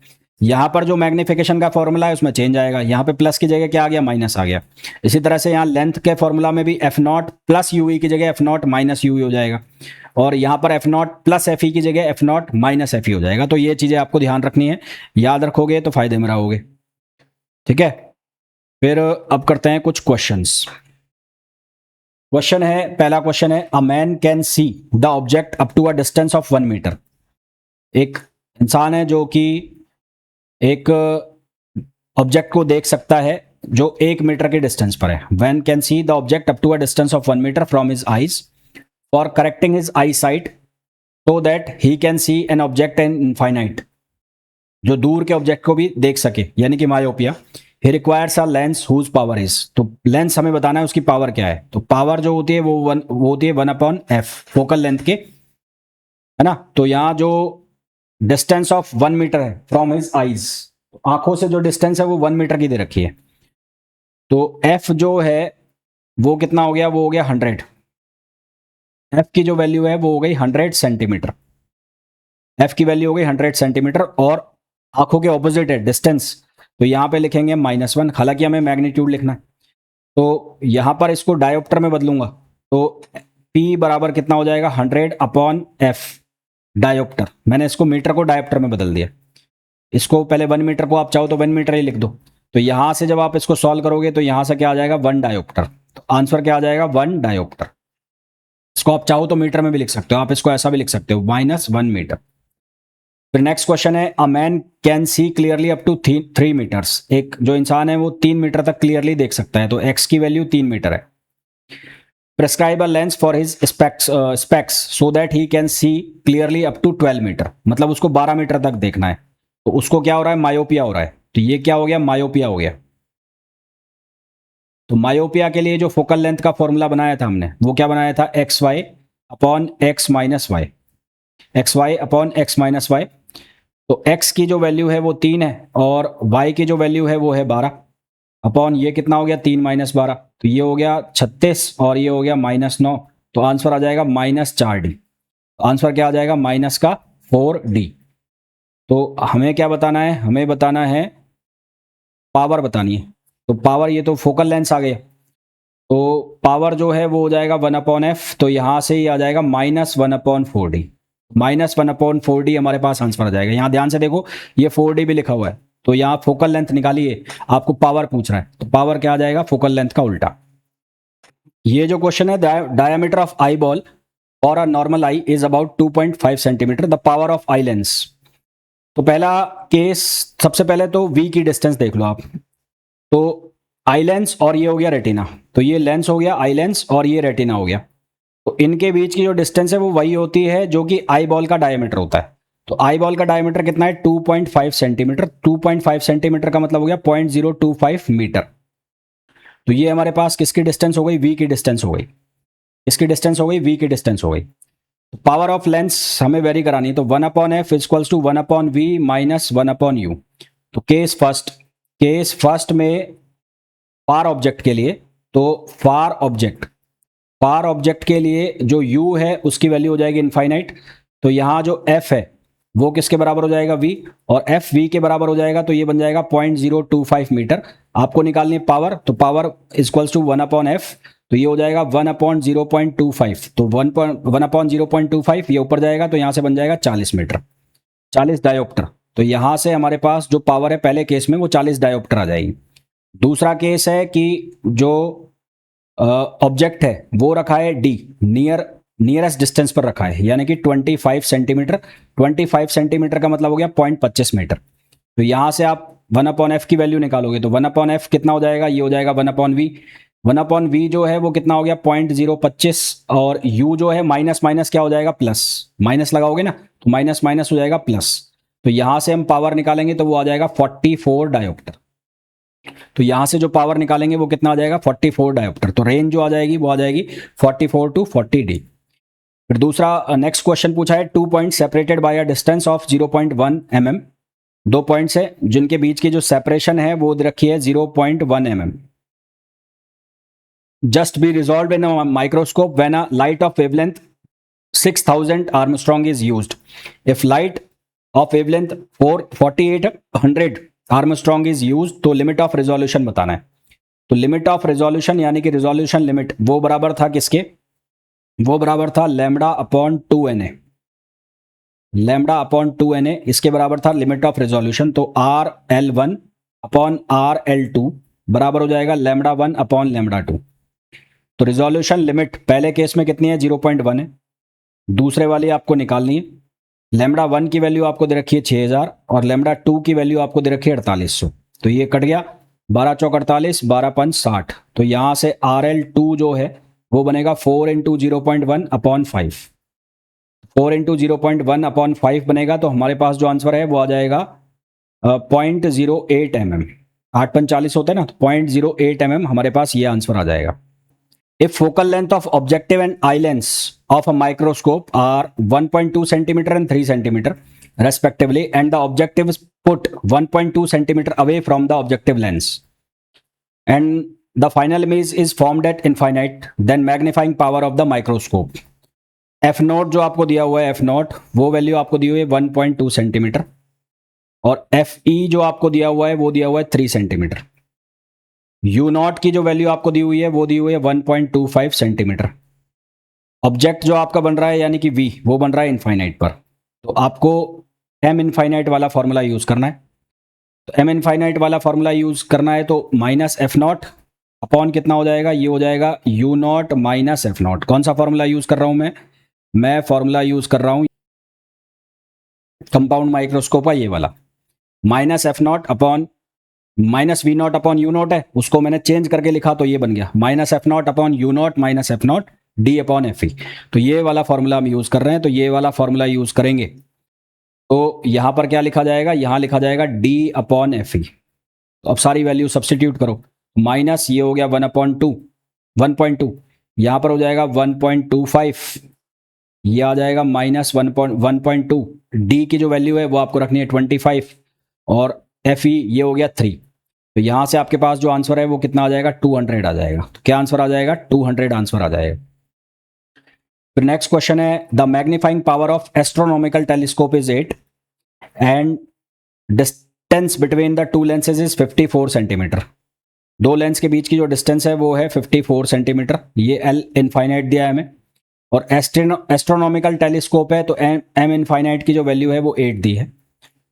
यहाँ पर जो मैग्निफिकेशन का फॉर्मूला है उसमें चेंज आएगा, यहाँ पे प्लस की जगह क्या आ गया? माइनस आ गया। इसी तरह से यहाँ लेंथ के फॉर्मूला में भी एफ नॉट प्लस यू ई की जगह एफ नॉट माइनस यू ई हो जाएगा, और यहाँ पर एफ नॉट प्लस एफ ई की जगह F not minus F E हो जाएगा। तो ये चीज़ें आपको ध्यान रखनी है, याद रखोगे तो फायदे में रहोगे। ठीक है, फिर अब करते हैं कुछ क्वेश्चंस। क्वेश्चन है, पहला क्वेश्चन है, a man can see the object up to a distance of 1 metre. एक इंसान है जो कि एक ऑब्जेक्ट को देख सकता है जो 1 मीटर के डिस्टेंस पर है। When can see the object up to a distance of 1 metre from his eyes for correcting his eye sight so that he can see an object in infinite. जो दूर के ऑब्जेक्ट को भी देख सके, यानी कि myopia. He requires a lens whose power is. तो लेंस हमें बताना है उसकी पावर क्या है। तो पावर जो होती है वो होती है 1 अपॉन एफ, फोकल लेंथ के, है ना। तो यहाँ जो डिस्टेंस ऑफ 1 मीटर है फ्रॉम हिज आईज, आंखों से जो डिस्टेंस है वो 1 मीटर की दे रखी है। तो एफ जो है वो कितना हो गया? वो हो गया 100। एफ की जो वैल्यू है वो हो गई 100 सेंटीमीटर। एफ की वैल्यू हो गई 100 सेंटीमीटर और आंखों के ऑपोजिट है डिस्टेंस, तो यहां पे लिखेंगे -1। हालांकि हमें मैग्नीट्यूड लिखना है, तो यहां पर इसको डायोप्टर में बदलूंगा तो P बराबर कितना हो जाएगा? 100 अपॉन एफ डायोप्टर। मैंने इसको मीटर को डायोप्टर में बदल दिया। इसको पहले 1 मीटर को आप चाहो तो 1 मीटर ही लिख दो। तो यहां से जब आप इसको सॉल्व करोगे तो यहां से क्या आ जाएगा? 1 डायोप्टर। तो आंसर क्या आ जाएगा? 1 डायोप्टर। इसको आप चाहो तो मीटर में भी लिख सकते हो, आप इसको ऐसा भी लिख सकते हो, -1 मीटर। फिर नेक्स्ट क्वेश्चन है, a man can see clearly up to 3 metres. एक जो इंसान है वो 3 मीटर तक क्लियरली देख सकता है, तो एक्स की वैल्यू 3 मीटर है। Prescribe a lens for his specs so that he can see clearly up to 12 metre. मतलब उसको 12 मीटर तक देखना है, तो उसको क्या हो रहा है? मायोपिया हो रहा है। तो ये क्या हो गया? मायोपिया हो गया। तो मायोपिया के लिए जो फोकल लेंथ का फॉर्मूला बनाया था हमने, वो क्या बनाया था? X Y upon X minus Y, X Y upon X minus Y. तो x की जो वैल्यू है वो 3 है और y की जो वैल्यू है वो है 12 अपॉन ये कितना हो गया? 3 माइनस 12, तो ये हो गया 36 और ये हो गया -9। तो आंसर आ जाएगा -4d। आंसर क्या आ जाएगा? माइनस का 4d। तो हमें क्या बताना है? हमें बताना है पावर बतानी है। तो पावर, ये तो फोकल लेंस आ गया, तो पावर जो है वो हो जाएगा 1 अपॉन एफ। तो यहाँ से ही आ जाएगा -1 अपॉन 4d। -1/4d हमारे पास आंसर आ जाएगा। यहाँ ध्यान से देखो, ये 4d भी लिखा हुआ है, तो यहाँ फोकल लेंथ निकालिए, आपको पावर पूछ रहा है, तो पावर क्या आ जाएगा, फोकल लेंथ का उल्टा। ये जो क्वेश्चन है, डायमीटर ऑफ आई बॉल और a normal I is about 2.5 centimetre, the power of eye lens. तो पहला केस, सबसे पहले तो v की डिस्टेंस देख लो आप, तो आई लेंस और ये हो गया रेटिना, तो ये लेंस हो गया आई लेंस और ये रेटिना हो गया, तो इनके बीच की जो डिस्टेंस है वो वही होती है जो कि आई बॉल का डायमीटर होता है। तो आई बॉल का डायमीटर कितना है, 2.5 सेंटीमीटर। 2.5 सेंटीमीटर का मतलब हो गया 0.025 मीटर। तो ये हमारे पास किसकी डिस्टेंस हो गई, v की डिस्टेंस हो गई। इसकी डिस्टेंस हो गई, v की डिस्टेंस हो गई। पावर ऑफ लेंस हमें वेरी करानी है, तो 1/f equals to 1/v minus 1/u। तो केस फर्स्ट में फार ऑब्जेक्ट के लिए, तो फार ऑब्जेक्ट के लिए जो u है उसकी वैल्यू हो जाएगी इनफाइनाइट, तो यहाँ जो f है वो किसके बराबर हो जाएगा, v, और f v के बराबर हो जाएगा, तो ये बन जाएगा 0.025 मीटर। आपको निकालनी है पावर, तो पावर इक्वल्स टू 1/f, तो ये हो जाएगा 1/0.25, तो 1/0.25 ये ऊपर जाएगा, तो यहाँ से बन जाएगा 40 मीटर, 40 डायोप्टर। तो यहाँ से हमारे पास जो पावर है पहले केस में वो 40 डायोप्टर आ जाएगी। दूसरा केस है कि जो ऑब्जेक्ट है वो रखा है डी, नियरेस्ट डिस्टेंस पर रखा है, यानी कि 25 सेंटीमीटर। 25 सेंटीमीटर का मतलब हो गया 0.25 मीटर। तो यहाँ से आप 1/f की वैल्यू निकालोगे, तो 1/f कितना हो जाएगा, ये हो जाएगा 1/v। 1/v जो है वो कितना हो गया 0.025, और u जो है माइनस माइनस क्या हो जाएगा, प्लस, माइनस लगाओगे ना तो माइनस माइनस हो जाएगा प्लस। तो यहाँ से हम पावर निकालेंगे तो वो आ जाएगा 44 डायोप्टर। तो यहाँ से जो पावर निकालेंगे वो कितना आ जाएगा, 44 डायोप्टर। तो रेंज जो आ जाएगी वो आ जाएगी 44 टू 40d। फिर दूसरा नेक्स्ट क्वेश्चन पूछा है, 2 point separated by a distance of 0.1 mm। दो पॉइंट्स है जिनके बीच की जो सेपरेशन है वो रखी है 0.1 mm। Just be resolve in a microscope when a light of wavelength 6000 Armstrong is used. If light of wavelength 4800 Armstrong is used, तो लिमिट ऑफ रिजोल्यूशन बताना है। तो लिमिट ऑफ रिजोल्यूशन यानी कि रिजोल्यूशन लिमिट वो बराबर था किसके, वो बराबर था λ/2na। λ/2na इसके बराबर था लिमिट ऑफ रिजोल्यूशन। तो RL1/RL2 बराबर हो जाएगा λ1/λ2। तो रिजोल्यूशन लिमिट पहले केस में कितनी है, 0.1 है। दूसरे वाली आपको निकालनी है। λ1 की वैल्यू आपको दे रखी है 6000 और λ2 की वैल्यू आपको दे रखी है 4800। तो ये कट गया, 12 चौक 48, 12 पंच 60। तो यहाँ से RL2 जो है वो बनेगा 4 इंटू 0.1/5। 4 इंटू 0.1/5 बनेगा, तो हमारे पास जो आंसर है वो आ जाएगा 0.08 mm। 8 पंच 40 होता है ना, तो 0.08 mm हमारे पास ये आंसर आ जाएगा। If focal length of objective and eye lens of a microscope are 1.2 centimeter and 3 centimeter respectively, and the objective is put 1.2 centimeter away from the objective lens, and the final image is formed at infinite, then magnifying power of the microscope f0 जो आपको दिया हुआ है, f0 वो वैल्यू आपको दी हुई है 1.2 सेंटीमीटर, और fe जो आपको दिया हुआ है वो दिया हुआ है 3 सेंटीमीटर। u0 की जो वैल्यू आपको दी हुई है वो दी हुई है 1.25 सेंटीमीटर। ऑब्जेक्ट जो आपका बन रहा है यानी कि v वो बन रहा है इनफाइनाइट पर, तो आपको m इनफाइनाइट वाला फॉर्मूला यूज करना है। तो m इनफाइनाइट वाला फॉर्मूला यूज करना है, तो माइनस f0 अपॉन कितना हो जाएगा, ये हो जाएगा u0 माइनस f0। कौन सा फॉर्मूला यूज कर रहा हूं मैं फॉर्मूला यूज कर रहा हूं कंपाउंड माइक्रोस्कोप का ये वाला, minus f0 upon minus v0 upon u0 है, उसको मैंने चेंज करके लिखा तो ये बन गया minus f0 upon u0 minus f0 d upon fe। तो ये वाला फॉर्मूला हम यूज कर रहे हैं, तो ये वाला फॉर्मूला यूज करेंगे। तो यहां पर क्या लिखा जाएगा, यहां लिखा जाएगा d अपॉन fe। तो अब सारी वैल्यू सब्सटीट्यूट करो, माइनस ये हो गया 1.2, यहां पर हो जाएगा 1.25, ये आ जाएगा माइनस 1.2। डी की जो वैल्यू है वो आपको रखनी है 25, और एफ ई ये हो गया 3। तो यहां से आपके पास जो आंसर है वो कितना आ जाएगा, 200 आ जाएगा। तो क्या आंसर आ जाएगा, 200 आंसर आ जाएगा। फिर नेक्स्ट क्वेश्चन है, the magnifying power of astronomical telescope is 8 and distance between the two lenses is 54 centimetre. दो लेंस के बीच की जो डिस्टेंस है वो है 54 सेंटीमीटर। ये एल इनफाइनाइट दिया है हमें। और एस्ट्रोनॉमिकल टेलीस्कोप है तो एम इनफाइनाइट की जो वैल्यू है वो 8 दी है।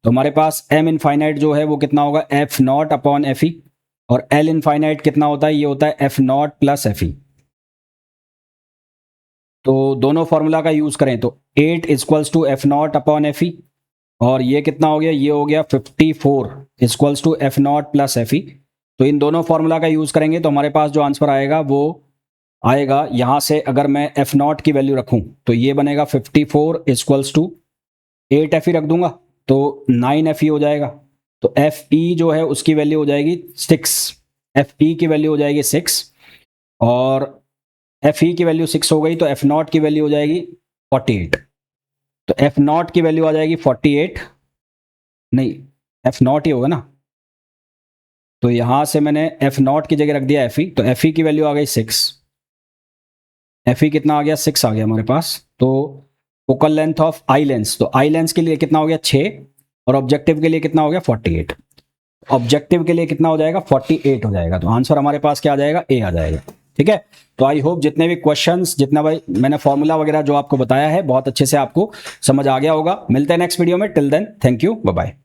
तो हमारे पास एम इनफाइनाइट जो है वो कितना होगा F naught upon F E, और एल इनफाइनाइट कितना होता है, ये होता है F naught plus F E. तो दोनों फॉर्मूला का यूज करें तो 8 equals to F naught upon F E, और ये कितना हो गया, ये हो गया 54 equals to F naught plus F E. तो इन दोनों फॉर्मूला का यूज करेंगे तो हमारे पास जो आंसर आएगा वो आएगा यहां से, अगर मैं एफ नॉट की वैल्यू रखूं तो ये बनेगा 54 इक्वल्स टू 8 एफ ई रख दूंगा तो 9 एफ ई हो जाएगा। तो एफ ई जो है उसकी वैल्यू हो जाएगी 6, एफ ई की वैल्यू हो जाएगी 6, और एफ ई की वैल्यू 6 हो गई तो एफ नॉट की वैल्यू हो जाएगी 48। तो एफ नॉट की वैल्यू आ जाएगी 48, नहीं एफ नॉट ही होगा ना, तो यहां से मैंने एफ नॉट की जगह रख दिया एफ ई, तो एफ ई की वैल्यू आ गई 6, एफ ई कितना आ गया 6 आ गया हमारे पास। तो focal length of eye lens, तो आई लेंस के लिए कितना हो गया 6, और ऑब्जेक्टिव के लिए कितना हो गया 48। ऑब्जेक्टिव के लिए कितना हो जाएगा 48 हो जाएगा। तो आंसर हमारे पास क्या आ जाएगा, ए आ जाएगा। ठीक है, तो आई होप जितने भी क्वेश्चंस, जितना भाई मैंने फॉर्मूला वगैरह जो आपको बताया है बहुत अच्छे से आपको समझ आ गया होगा। मिलते हैं नेक्स्ट वीडियो में, till then thank you, bye bye.